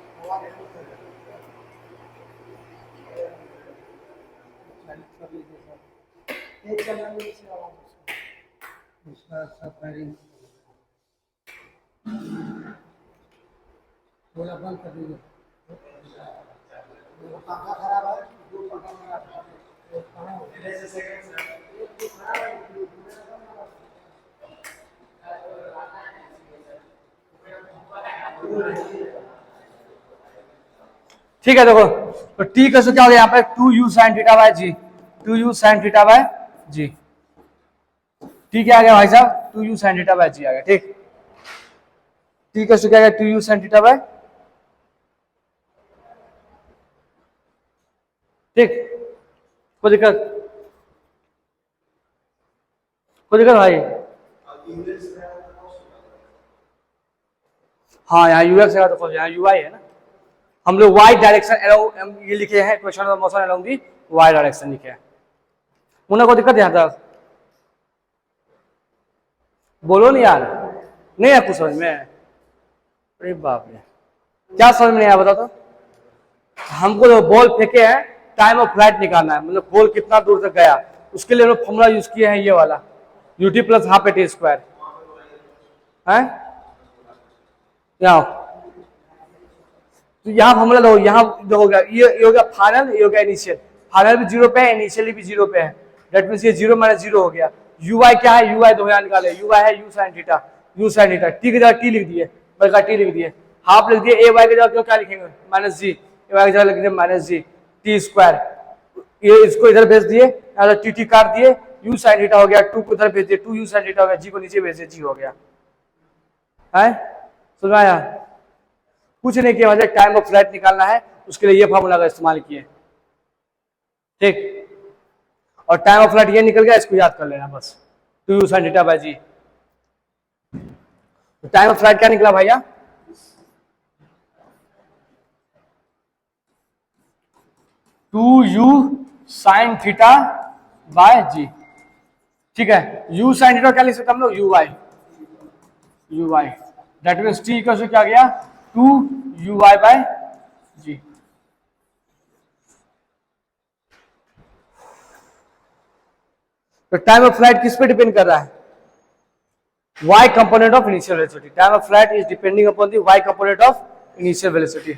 बोला बंद कर दीजिए। ठीक है, देखो तो टी का क्या हो गया यहाँ पे 2u sin theta by g, 2u sin theta by g. T क्या आ गया भाई साहब, 2u sin theta by g आ गया। ठीक, टी का क्या आ गया 2u sin थीटा बाय, ठीक, कोई दिक्कत, कोई दिक्कत भाई? हाँ यहाँ यूएक्स है तो यहाँ यूआई है ना, हम लोग वाई डायरेक्शन ये लिखे हैं, question of motion along the y direction लिखे हैं। उन्हें कोई दिक्कत यहाँ तक? बोलो नहीं यार, नहीं है कुछ समझ में? अरे बाप रे, क्या समझ में नहीं आया बताओ तो? हमको जो बॉल फेंके हैं टाइम ऑफ फ्लाइट निकालना है, मतलब बॉल कितना दूर तक गया, उसके लिए हम लोग फॉर्मूला यूज किए हैं ये वाला, ut plus half A T square है। यहाँ तो यहाँ फॉर्मूला लो, यहाँ हो गया ये हो गया फाइनल, ये हो गया इनिशियल। फाइनल भी 0 पे है, इनिशियली भी 0 पे है, दैट मींस ये 0 माइनस 0 हो गया। ui क्या है, ui दो यहाँ निकाले, ui है u sin theta, u sin theta. T की जगह टी लिख दिए, बल्कि टी लिख दिए, हाफ लिख दिए, ay की जगह क्यों क्या लिखेंगे माइनस जी, ay की जगह लिख दिए माइनस जी टी स्क्वायर। ये इसको इधर भेज दिए, टी टी काट दिए, u sin थीटा हो गया, 2 को इधर भेज दिए, 2u sin थीटा हो गया, जी को नीचे भेज दिए, जी हो गया है। सुना आया? कुछ नहीं किया, मुझे टाइम ऑफ फ्लाइट निकालना है, उसके लिए ये फॉर्मूला का इस्तेमाल किए। ठीक, और टाइम ऑफ फ्लाइट ये निकल गया, इसको याद कर लेना बस, 2u sin theta by G. तो टाइम ऑफ फ्लाइट क्या निकला भैया? 2u sin theta by G. ठीक है, u sin थीटा क्या लिख सकते हम लोग, ui that means t equal to क्या गया 2ui बाय जी। तो टाइम ऑफ फ्लाइट किस पे डिपेंड कर रहा है? y component of initial velocity. Time of flight is depending upon the y component of initial velocity.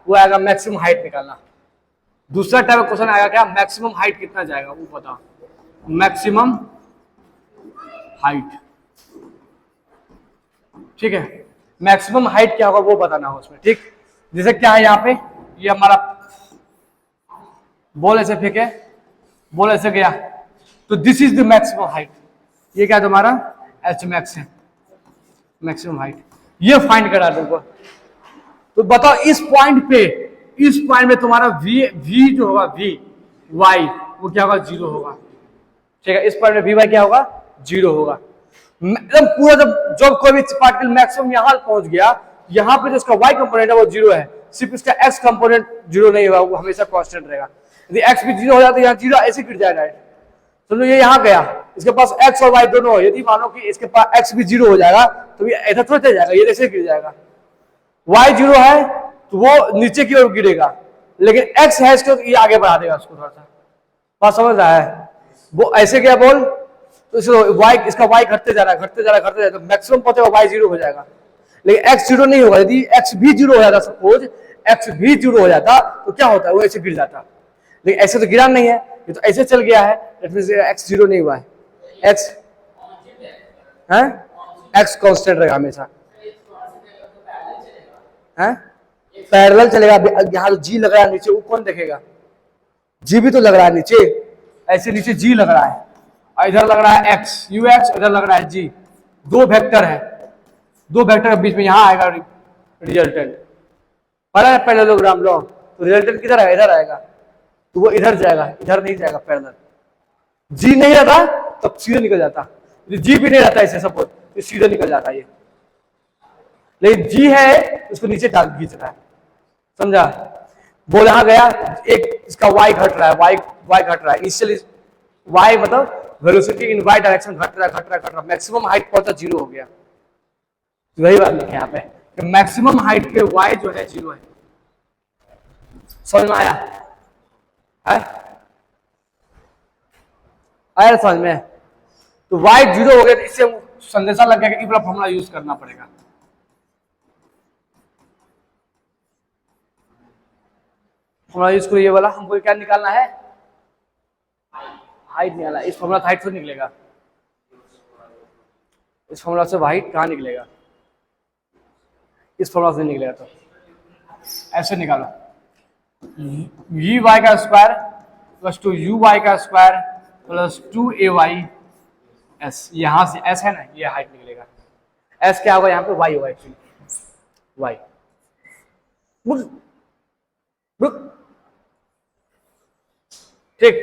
वो आएगा मैक्सिमम हाइट निकालना। दूसरा टाइप का क्वेश्चन आएगा क्या, मैक्सिमम हाइट कितना जाएगा वो बताओ, मैक्सिमम हाइट। ठीक है, मैक्सिमम हाइट क्या होगा वो बताना हो उसमें। ठीक, जैसे क्या है यहाँ पे, ये हमारा बॉल ऐसे फेंके, बॉल ऐसे गया, तो this is the maximum height. ये क्या तुम्हारा एच मैक्स है, मैक्सिमम हाइट, ये फाइंड करा तुमको। तो बताओ इस पॉइंट पे तुम्हारा v जो होगा y वो क्या होगा, 0 होगा। ठीक है, इस पॉइंट में vy क्या होगा, 0 होगा। एकदम पूरा जब कोई भी पार्टिकल मैक्सिमम यहां पहुंच गया, यहां पे जो इसका y कंपोनेंट है वो 0 है, सिर्फ इसका x कंपोनेंट 0 नहीं होगा, वो हमेशा कांस्टेंट रहेगा। यदि x भी 0 हो जाता है, यहाँ 0 ऐसे गिर जाएगा। समझो ये यहाँ गया, इसके पास x और y दोनों हो, यदि मानो कि इसके पास x भी 0 हो जाएगा तो ये ऐसा थोड़ा चल जाएगा, ये ऐसे गिर जाएगा। y 0 है तो वो नीचे की ओर गिरेगा, लेकिन x है इसको ये आगे बढ़ा देगा उसको थोड़ा सा। बात समझ रहा है? वो ऐसे गया बॉल, तो इसका y घटते जा रहा है, घटते जा रहा है, घटते जा रहा है, तो मैक्सिमम पहुंचेगा y 0 हो जाएगा। लेकिन x 0 नहीं होगा। यदि x भी 0 हो जाता, सपोज x भी 0 हो जाता तो क्या होता है, वो ऐसे गिर जाता। लेकिन ऐसे तो गिरा नहीं है, ये तो ऐसे चल गया है, दैट मींस x 0 नहीं हुआ है। x कांस्टेंट रहेगा हमेशा, है पैरेलल चलेगा। यहाँ जी लग रहा है नीचे, वो कौन देखेगा, जी भी तो लग रहा है नीचे, ऐसे नीचे जी लग रहा है और इधर लग रहा है एक्स, यू एक्स, इधर लग रहा है जी, दो वेक्टर है, दो वेक्टर के बीच में यहाँ आएगा रिजल्टेंट। पढ़ा है पैरेललोग्राम लॉ, तो रिजल्टेंट किधर आएगा, इधर आएगा, तो वो इधर जाएगा, इधर नहीं जाएगा पैरेलल। जी नहीं रहता तब सीधे निकल जाता, जी भी नहीं रहता ऐसे सपोज तो सीधे निकल जाता ये, लेकिन जी है उसको नीचे डाल खींच रहा है, समझा। वो यहां गया, एक इसका y घट रहा है, y घट रहा है, इनिशियली y मतलब वेलोसिटी इन y डायरेक्शन घट रहा, मैक्सिमम हाइट पहुंचा 0 हो गया। तो वही बात लिखे यहाँ पे कि मैक्सिमम हाइट पे y जो है 0 है। समझ में आया है? आया समझ में? तो y 0 हो गया, तो इससे संदेशा लग गया कि पूरा फॉर्मूला यूज करना पड़ेगा। फॉर्मूला यूज करो, ये वाला हमको क्या निकालना है, हाइट निकालना। इस फॉर्मूला से हाइट तो निकलेगा, इस फॉर्मूला से हाइट कहाँ निकलेगा, इस फॉर्मूला से निकलेगा। तो ऐसे निकालो, y का स्क्वायर प्लस 2u का स्क्वायर प्लस 2ay s, यहां से s है ना, ये हाइट निकलेगा। s क्या होगा यहाँ पे, y होगा एक्चुअली, y। ठीक,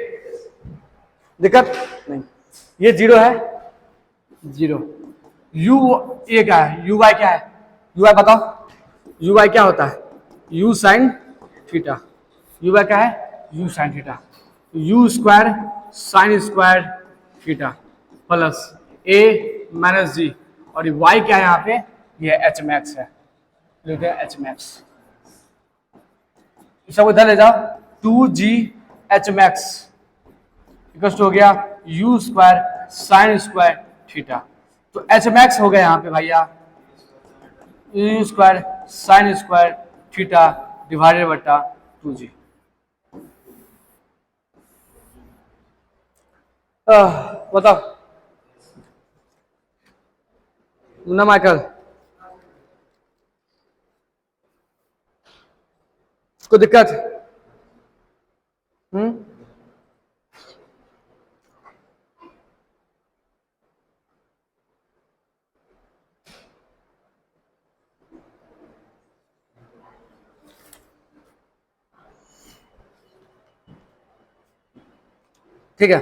दिक्कत नहीं, ये 0 है, 0 u, ये क्या है, u y क्या है, u y बताओ, u y क्या होता है, u sine theta, u y क्या है, u sine theta, u square sine square theta plus a minus G, और y क्या है यहाँ पे, ये h मैक्स है, लिखते हैं h मैक्स। सब इधर ले जाओ, 2g h मैक्स इक्वल हो गया u square sine square theta. तो h मैक्स हो गया यहाँ पे भैया u square sine square theta divided बटा 2g। बताओ मुन्ना माइकल, उसको दिक्कत? ठीक है,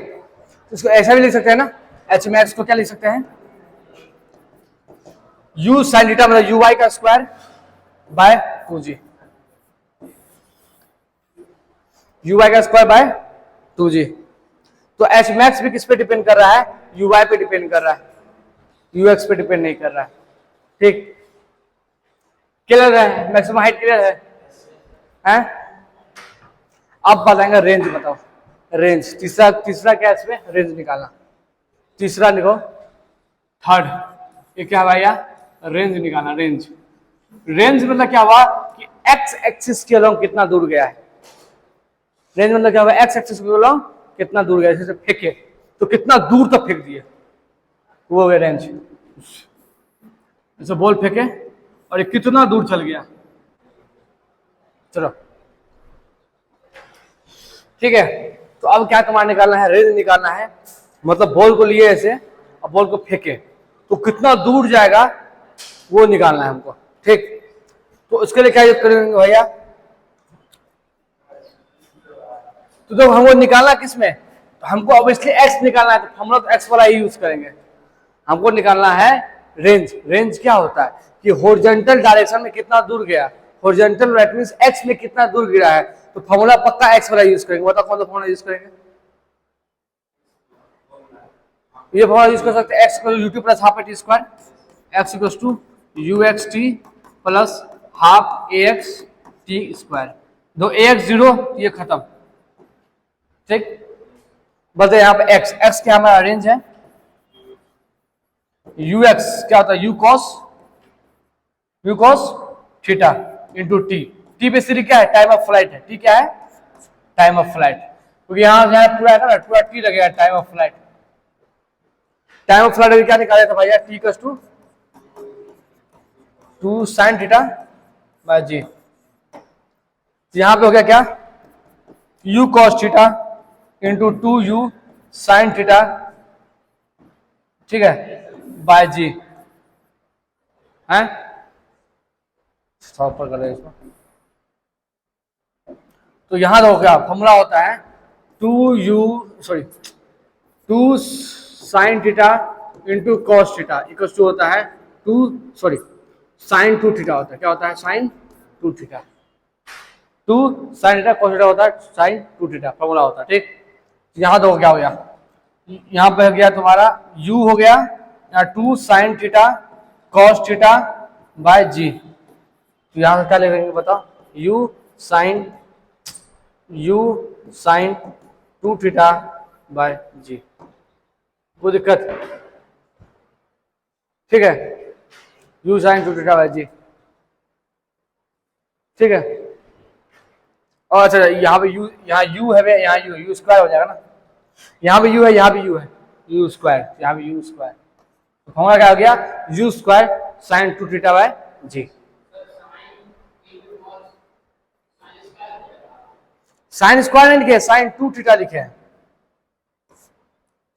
इसको ऐसा भी लिख सकते हैं ना, एच मैक्स को क्या लिख सकते हैं, u साइन थीटा मतलब यू वाई का square by 2g, u Y का स्क्वायर बाय 2g। तो एच मैक्स भी किस पे डिपेंड कर रहा है, यू वाई पे डिपेंड कर रहा है, यू एक्स पे डिपेंड नहीं कर रहा है। ठीक, क्लियर है, मैक्सिमम हाइट क्लियर है? अब बताएंगे रेंज, बताओ रेंज, तीसरा क्या है इसमें, रेंज निकालना। तीसरा लिखो, थर्ड, ये क्या भैया, रेंज निकालना। रेंज, रेंज मतलब क्या हुआ कि एक्स एक्सिस के अलोंग कितना दूर गया है। रेंज मतलब क्या हुआ, एक्स एक्सिस के अलोंग कितना दूर गया, जैसे फेंके तो कितना दूर तक फेंक दिए, वो हो गया रेंज। जैसे बॉल फेंके और ये कितना दूर चल गया। चलो ठीक है, तो अब क्या तुम्हारा निकालना है, रेंज निकालना है। मतलब बॉल को लिए ऐसे और बॉल को फेंके तो कितना दूर जाएगा वो निकालना है हमको। ठीक, तो उसके लिए क्या यूज करेंगे भैया, तो जब हमको निकालना किस में, तो हमको ऑब्वियसली एक्स निकालना है, तो हम लोग एक्स वाला ही यूज करेंगे। हमको निकालना है रेंज। रेंज क्या होता है कि हॉरिजॉन्टल डायरेक्शन में कितना दूर गया, हॉरिजॉन्टल दैट मींस एक्स में कितना दूर गिरा है, तो फॉर्मूला पक्का एक्स वाला यूज करेंगे। बताओ कौन सा फॉर्मूला यूज करेंगे, ये फॉर्मूला यूज कर सकते हैं, x equal to u2 plus half t square, x equal to uxt plus half ax t square. दो ax 0, ये खत्म। ठीक, बस यहाँ पे x, x क्या हमारा रेंज है, ux क्या होता है, u cos theta into T. T basically क्या है, टाइम ऑफ फ्लाइट है। टी क्या है, टाइम ऑफ फ्लाइट, क्योंकि यहाँ पूरा है ना, पूरा टी लगेगा, time of flight. Time of flight क्या निकाला था भैया, T equals to 2 sine theta by G. यहाँ पे हो गया क्या, u cos theta into 2u sine theta, ठीक है, बाय जी है। ऊपर कर इसको। तो यहां देखो क्या फॉर्मूला होता है, 2 sine theta into cos theta equal to होता है साइन 2 थीटा होता है। क्या होता है? Sine 2 theta. 2 sine theta cos theta होता है साइन 2 थीटा, फॉर्मूला होता है। ठीक, यहां देखो क्या हो गया, यहां पे हो गया तुम्हारा u हो गया, यहाँ 2 sine theta cos theta by G. तो यहां से क्या लिखेंगे बताओ, u sine 2 theta by G. कोई दिक्कत? ठीक है, u sine 2 theta by G, ठीक है। और अच्छा यहाँ पे यहाँ u है, यहाँ u स्क्वायर हो जाएगा ना, यहाँ पे u है, यहाँ पे u है, u स्क्वायर, यहाँ पे u स्क्वायर। तो फॉर्मूला क्या हो गया, u square sine 2 theta by g. Sine square नहीं लिखे, साइन 2 थीटा लिखे हैं,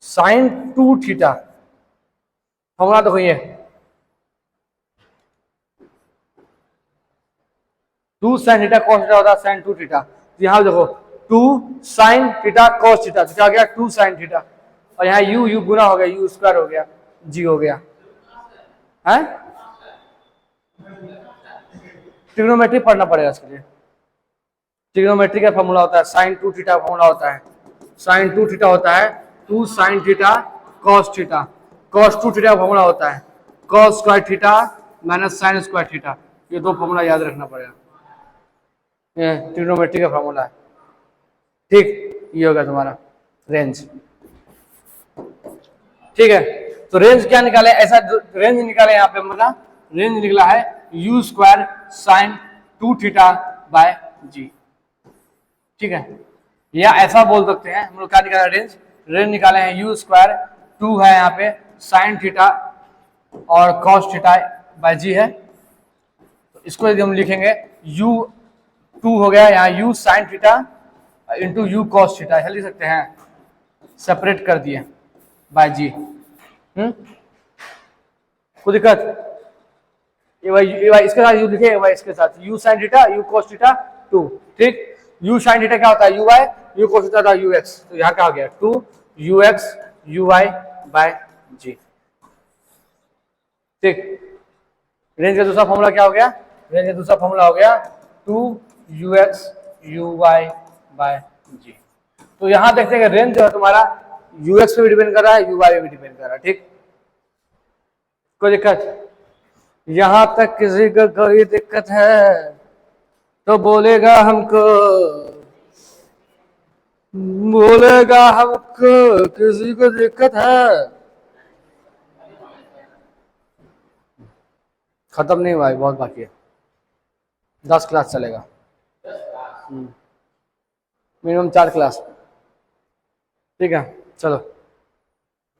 साइन 2 थीटा। फॉर्मूला देखो ये 2 साइन थीटा कॉस थीटा होता है साइन 2 थीटा। तो यहाँ देखो 2 साइन थीटा कॉस थीटा, तो क्या हो गया 2 साइन थीटा, और यहाँ u गुना हो गया, u स्क्वायर हो गया, g हो गया है। ट्रिग्नोमेट्री पढ़ना पड़ेगा इसके लिए। ट्रिग्नोमेट्री का फॉर्मूला होता है साइन 2 थीटा, फॉर्मूला होता है साइन 2 थीटा होता है 2 sine theta cos theta, cos 2 theta का फॉर्मूला होता है cos square theta minus sign square theta. ये दो फॉर्मूला याद रखना पड़ेगा, ये ट्रिग्नोमेट्री का फॉर्मूला है। ठीक, ये होगा तुम्हारा रेंज। ठीक है, तो रेंज क्या निकाले, ऐसा रेंज निकाले यहाँ पे, मतलब रेंज निकला है u square sine 2 theta by G. ठीक है, या ऐसा बोल सकते हैं हम लोग, क्या निकाला रेंज, रेंज निकाले हैं u स्क्वायर 2 है यहाँ पे साइन थीटा और कॉस थीटा बाय जी है। तो इसको यदि हम लिखेंगे u 2 हो गया, यहाँ u sine theta into u cos theta, ऐसा लिख सकते हैं, सेपरेट कर दिए बाय जी। कोई दिक्कत? ये भाई इसके साथ u लिखे, भाई इसके साथ u sine theta u cos theta 2। ठीक, u साइन थीटा क्या होता है u y, u cos theta u x। तो यहाँ क्या हो गया 2 ux uy बाय जी। ठीक, रेंज का दूसरा फॉर्मूला क्या हो गया, रेंज का दूसरा फॉर्मूला हो गया 2 ux uy बाय जी। तो यहां देखते हैं रेंज जो है तुम्हारा ux पे भी डिपेंड कर रहा है, uy पे भी डिपेंड कर रहा है। ठीक, कोई दिक्कत? यहां तक किसी को कोई दिक्कत है तो बोलेगा हमको, बोलेगा हमको किसी को दिक्कत है। खत्म नहीं हुआ है, बहुत बाकी है, 10 क्लास चलेगा, मिनिमम 4 क्लास। ठीक है, चलो,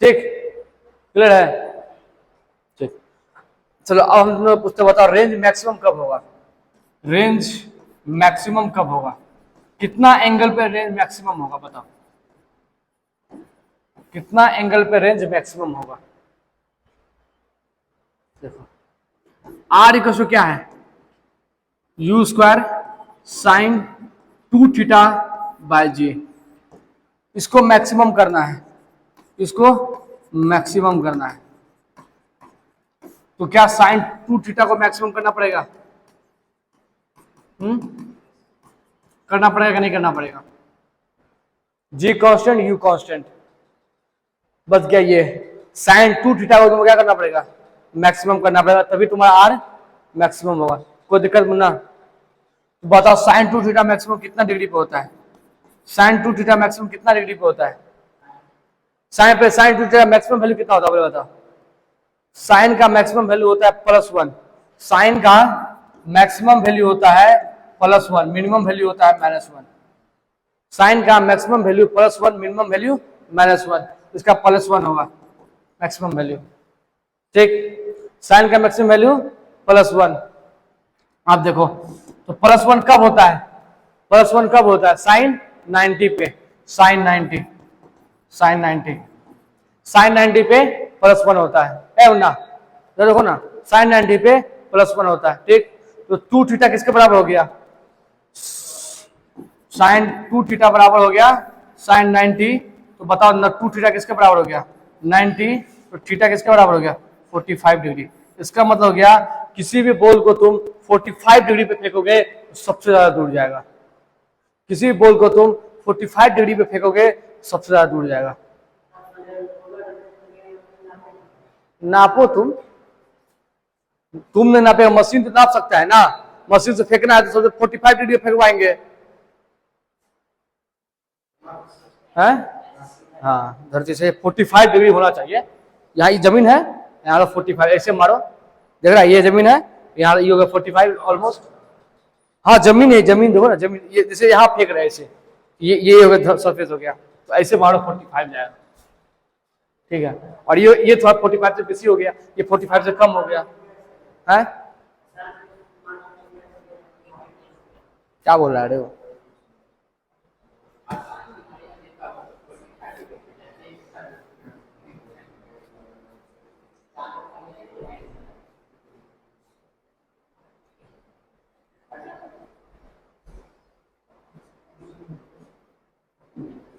ठीक, क्लियर है? ठीक, चलो अब हम लोग पूछते, बताओ रेंज मैक्सिमम कब होगा, रेंज मैक्सिमम कब होगा, कितना एंगल पे रेंज मैक्सिमम होगा, बताओ कितना एंगल पे रेंज मैक्सिमम होगा। देखो आर इक्वल टू क्या है, u square sine 2 theta by G. इसको मैक्सिमम करना है, इसको मैक्सिमम करना है, तो क्या साइन 2 थीटा को मैक्सिमम करना पड़ेगा, करना पड़ेगा नहीं करना पड़ेगा? जी कांस्टेंट u कांस्टेंट, बस क्या ये साइन 2 थीटा को तुमको क्या करना पड़ेगा, मैक्सिमम करना पड़ेगा, तभी तुम्हारा आर मैक्सिमम होगा। कोई दिक्कत मुन्ना? तो बताओ साइन 2 थीटा मैक्सिमम कितना डिग्री पे होता है, साइन 2 थीटा मैक्सिमम कितना डिग्री पे होता है, साइन 2 थीटा मैक्सिमम वैल्यू कितना होता है बताओ? साइन का मैक्सिमम वैल्यू होता है +1, साइन का मैक्सिमम वैल्यू होता है +1, मिनिमम वैल्यू होता है -1। साइन का मैक्सिमम वैल्यू +1, मिनिमम वैल्यू -1, इसका +1 होगा मैक्सिमम वैल्यू। ठीक, साइन का मैक्सिमम वैल्यू +1। आप देखो तो +1 कब होता है, +1 कब होता है, साइन 90 पे, साइन 90, साइन 90, साइन 90 पे +1 होता है ना, देखो ना, साइन 90 पे +1 होता है, ठीक। तो 2 थीटा किसके बराबर हो गया, साइन 2 थीटा बराबर हो गया साइन 90। तो बताओ ना 2 थीटा किसके बराबर हो गया 90, तो थीटा किसके बराबर हो गया 45 डिग्री। इसका मतलब हो गया किसी भी बॉल को तुम 45 डिग्री पे फेंकोगे तो सबसे ज्यादा दूर जाएगा, किसी भी बॉल को तुम 45 डिग्री पे फेंकोगे सबसे ज्यादा दूर जाएगा। नापो तुमने नापे, मशीन तो नाप सकता है ना, मशीन से फेंकना है तो सबसे 45 डिग्री फेंकवाएंगे, है? हाँ, धरती से 45 डिग्री होना चाहिए। यहाँ ये जमीन है, यहाँ 45, ऐसे मारो, देख रहा है ये जमीन है, यहाँ ये होगा 45 ऑलमोस्ट। हाँ जमीन है, जमीन देखो ना, जमीन ये जैसे यहाँ फेंक रहे हैं ऐसे, ये हो गया सरफेस हो गया, तो ऐसे मारो 45 जाएगा, ठीक है। और ये थोड़ा 45 से बेसी हो गया, ये 45 से कम हो गया है। क्या बोल रहा है वो,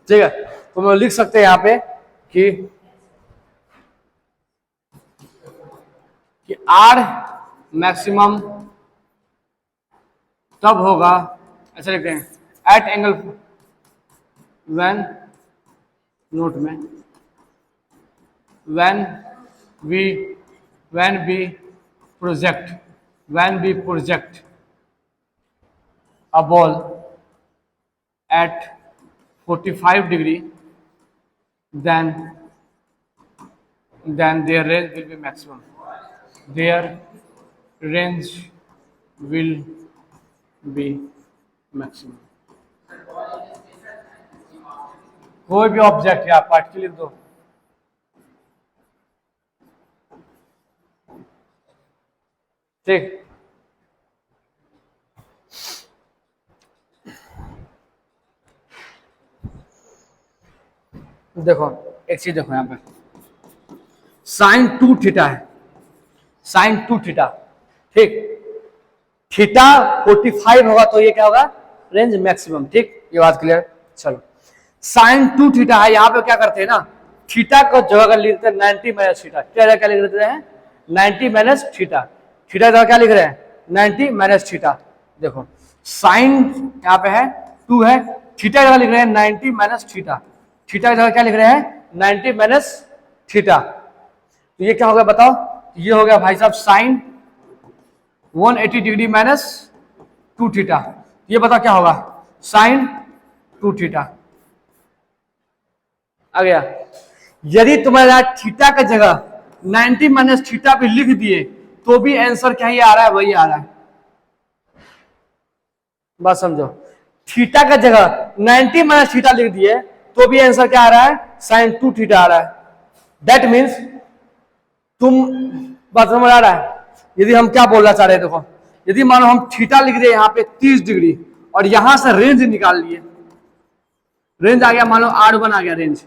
ठीक है। तो हम लिख सकते हैं यहाँ पे कि आर मैक्सिमम तब होगा, ऐसा लिखते हैं एट एंगल व्हेन, नोट में when we project a ball at 45 degree, then their range will be maximum. Their range will be maximum. कोई भी ऑब्जेक्ट या पार्टिकल लिख दो, ठीक। देखो एक चीज देखो यहाँ पे, साइन 2 थीटा है, साइन 2 थीटा, ठीक। थीटा 45 होगा तो ये क्या होगा, रेंज मैक्सिमम, ठीक। ये बात क्लियर। चलो साइन 2 थीटा है, यहाँ पे क्या करते हैं ना, थीटा को जगह अगर लिखते हैं 90 माइनस थीटा, क्या लिख देते हैं 90 माइनस थीटा, थीटा जगह क्या लिख रहे हैं 90 माइनस थीटा। देखो साइन यहाँ पे है 2 है, थीटा जगह लिख रहे हैं 90 माइनस थीटा, थीटा की जगह क्या लिख रहे हैं 90 माइनस थीटा। तो ये क्या हो गया बताओ, ये हो गया भाई साहब साइन 180 डिग्री माइनस 2 थीटा। ये बताओ क्या होगा साइन 2 थीटा आ गया। यदि तुम्हारा थीटा का जगह 90 माइनस थीटा भी लिख दिए तो भी आंसर क्या ही आ रहा है, वही आ रहा है। बात समझो, थीटा का जगह 90 माइनस थीटा लिख दिए तो भी आंसर क्या आ रहा है, साइन 2 थीटा आ रहा है। दैट मीन्स तुम, बात समझ आ रहा है। यदि हम क्या बोलना चाह रहे हैं, देखो यदि मानो हम थीटा लिख दिए यहाँ पे 30 डिग्री और यहां से रेंज निकाल लिए, रेंज आ गया मानो R1 आ गया, रेंज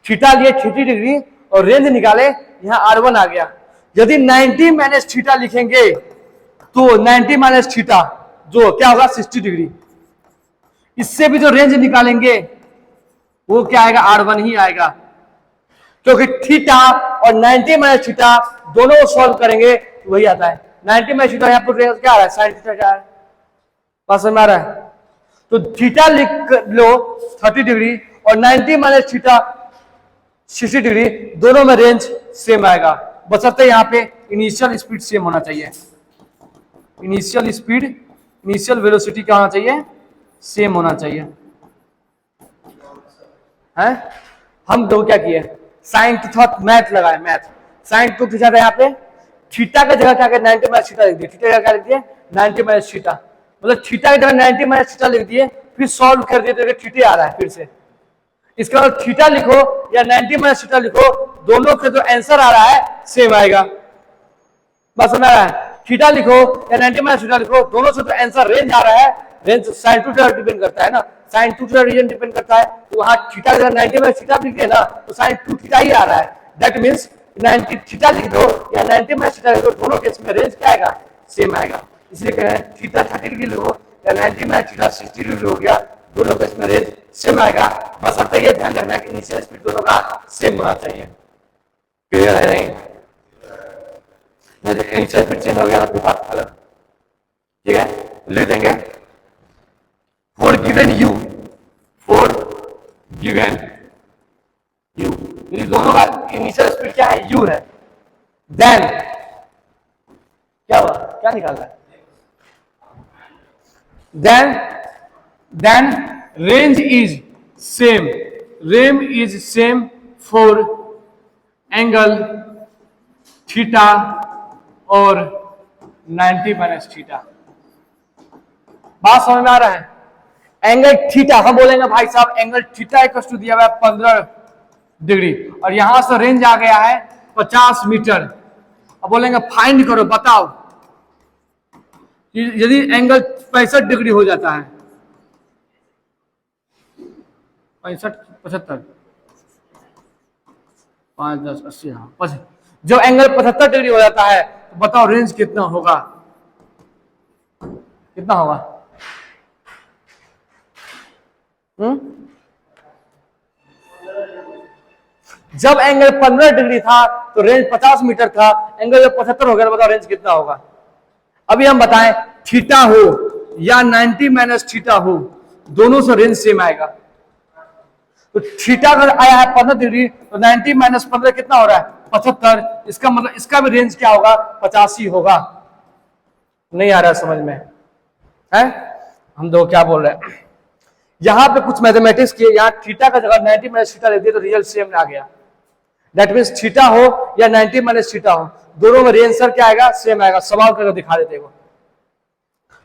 थीटा लिए 30 डिग्री और रेंज निकाले यहाँ R1 आ गया। यदि 90 माइनस थीटा लिखेंगे तो 90 माइनस थीटा जो क्या होगा 60 डिग्री, इससे भी जो रेंज निकालेंगे वो क्या आएगा, R1 ही आएगा, क्योंकि थीटा और 90 माइनस थीटा दोनों सॉल्व करेंगे तो वही आता है। 90 माइनस थीटा यहाँ पर क्या आ रहा है, साइन थीटा क्या है, पास में आ रहा है। तो थीटा लिख लो 30 डिग्री और 90 माइनस थीटा 60 डिग्री, दोनों में रेंज सेम आएगा, बशर्ते यहाँ पे इनिशियल स्पीड सेम होना चाहिए। इनिशियल स्पीड, इनिशियल वेलोसिटी क्या होना चाहिए, सेम होना चाहिए, है। हम दो क्या किए, साइन की थोड़ा मैथ लगाए, मैथ साइन 2 थीटा था यहाँ पे, थीटा की जगह क्या 90 माइनस थीटा लिख दिए, थीटा का क्या लिख दिए 90 माइनस थीटा, मतलब थीटा की जगह 90 माइनस थीटा लिख दिए, फिर सॉल्व कर दिए तो थीटा आ रहा है फिर से। इसका मतलब थीटा लिखो या 90 माइनस थीटा लिखो, दोनों के जो आंसर आ रहा है सेम आएगा। बस समझ रहा है, थीटा लिखो या 90 माइनस थीटा लिखो, दोनों से जो आंसर रेंज आ रहा है, रेंज साइन 2 थीटा डिपेंड करता है ना, साइन 2 थीटा रीजन डिपेंड करता है, तो वहां थीटा अगर 90 माइनस थीटा लिखे ना तो साइन 2 थीटा ही आ रहा है। दैट मींस 90 थीटा लिख दो या 90 माइनस थीटा लिख दो, दोनों केस में रेंज क्या आएगा, सेम आएगा। इसलिए कह रहे हैं थीटा 30 डिग्री लो या 90 माइनस थीटा 60 डिग्री हो गया, दोनों केस में रेंज सेम आएगा। बस अब ये ध्यान रखना कि इनिशियल स्पीड दोनों का सेम होना चाहिए। क्लियर है नहीं? इनिशियल स्पीड चेंज हो गया तो बात अलग। ठीक है, लिख देंगे for given you, for given you, दोनों का इनिशियल स्पीड क्या है, यू है। देन क्या हुआ, क्या निकाल रहा है, then range is same, range is same for angle theta और 90 माइनस थीटा। बात समझ में आ रहा है? एंगल थीटा हम बोलेंगे भाई साहब एंगल थीटा इक्वल टू दिया हुआ है 15 डिग्री और यहां से रेंज आ गया है 50 मीटर। अब बोलेंगे फाइंड करो, बताओ यदि एंगल 65 डिग्री हो जाता है, 65 75 5 10 80, हाँ जब एंगल 75 डिग्री हो जाता है तो बताओ रेंज कितना होगा, कितना होगा? जब एंगल 15 डिग्री था तो रेंज 50 मीटर था, एंगल जब 75 हो गया तो बताओ रेंज कितना होगा? अभी हम बताएं थीटा हो या 90 माइनस थीटा हो, दोनों से रेंज सेम आएगा। तो थीटा अगर आया है 15 डिग्री तो 90 माइनस 15 कितना हो रहा है, 75। इसका मतलब इसका भी रेंज क्या होगा, 85 होगा। नहीं आ रहा है समझ में है? हम दो क्या बोल रहे हैं, यहां पे कुछ मैथमेटिक्स किए, यहां थीटा का जगह 90 माइनस थीटा ले दिया तो रिजल्ट सेम आ गया। दैट मींस थीटा हो या 90 माइनस थीटा हो, दोनों में रेंज सर क्या आएगा, सेम आएगा। सवाल करके दिखा देते हैं।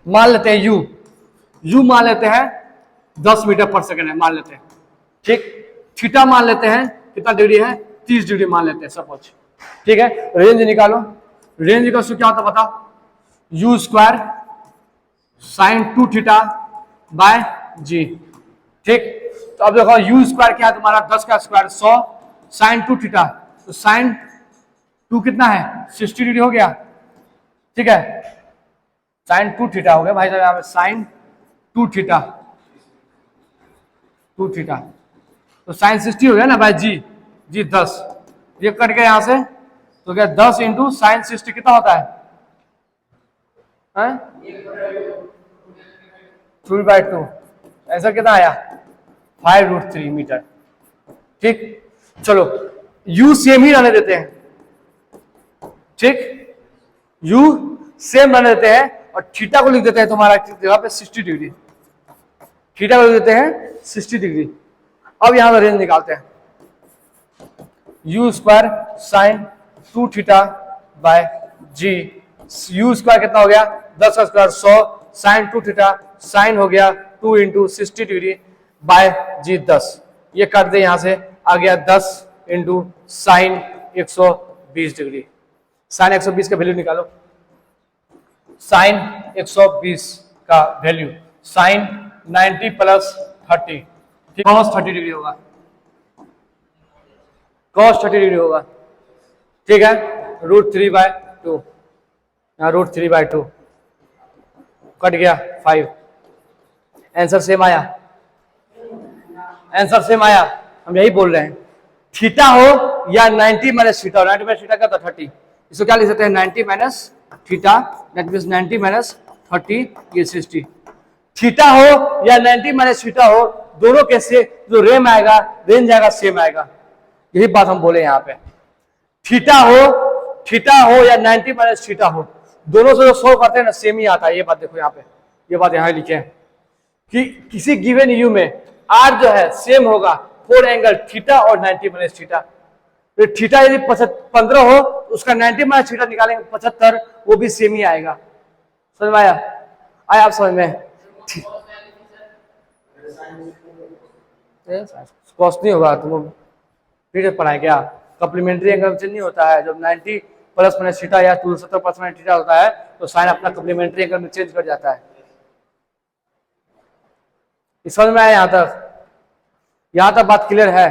मान लेते हैं यू मान लेते हैं 10 मीटर पर सेकंड है, मान लेते हैं। ठीक, थीटा मान लेते हैं कितना डिग्री है, 30 डिग्री मान लेते हैं सपोज। ठीक है, रेंज निकालो। रेंज का क्या होता है बताओ, U square sine 2 theta by G. ठीक, तो अब देखो यू स्क्वायर क्या है तुम्हारा, 10 का स्क्वायर 100 साइन 2 थीटा, तो साइन 2 कितना है, 60 डिग्री हो गया। ठीक है, साइन 2 थीटा हो गया भाई साहब, यहाँ पे साइन 2 थीटा, 2 थीटा तो साइन 60 हो गया ना भाई जी, 10 ये कट गया यहां से तो क्या 10 इंटू साइन 60 कितना होता है, 3/2, ऐसा कितना आया 5√3 मीटर। ठीक, चलो u सेम ही रहने देते हैं। ठीक, u सेम रहने देते हैं और थीटा को लिख देते हैं तुम्हारा जगह पे 60 डिग्री, थीटा को लिख देते हैं 60 डिग्री। अब यहां पर रेंज निकालते हैं, u square sine 2 theta by g. U square कितना हो गया, 10 का स्क्वायर 100 साइन 2 थीटा, साइन हो गया 2 इंटू 60 डिग्री बाय जी 10। ये काट दे, यहां से आ गया 10 इंटू साइन 120 डिग्री। साइन 120 का वैल्यू निकालो, साइन 120 का value sine 90 plus 30, cos 30 degree होगा, कॉस 30 डिग्री होगा। ठीक है, √3/2, यहाँ √3/2 कट गया 5, आंसर सेम आया, आंसर सेम आया। हम यही बोल रहे हैं थीटा हो या 90 माइनस थीटा, 90 माइनस थीटा का था 30, इसको क्या लिख सकते हैं 90 minus theta, that means 90 minus 30 ये 60। थीटा हो या 90 माइनस थीटा हो, दोनों के से जो रेंज आएगा सेम आएगा। यही बात हम बोले यहाँ पे, थीटा हो या 90 माइनस थीटा हो, दोनों से जो सोल्व करते हैं ना सेम ही आता है। ये बात देखो यहाँ पे, ये बात यहाँ लिखे हैं कि किसी गिवन यू में आर जो है सेम होगा फॉर एंगल थीटा और 90 माइनस थीटा। तो थीटा यदि 15 हो तो उसका 90 माइनस थीटा निकालेंगे 75, वो भी सेम ही आएगा। समझ में आया? आया आप समझ में? कॉस्ट नहीं होगा, तुम फिर पढ़ाए क्या, कम्प्लीमेंट्री एंगल चेंज नहीं होता है। जब 90 प्लस माइनस थीटा या 270 प्लस माइनस थीटा होता है तो साइन अपना कम्प्लीमेंट्री एंगल में चेंज कर जाता है। समझ में आया? यहां तक बात क्लियर है?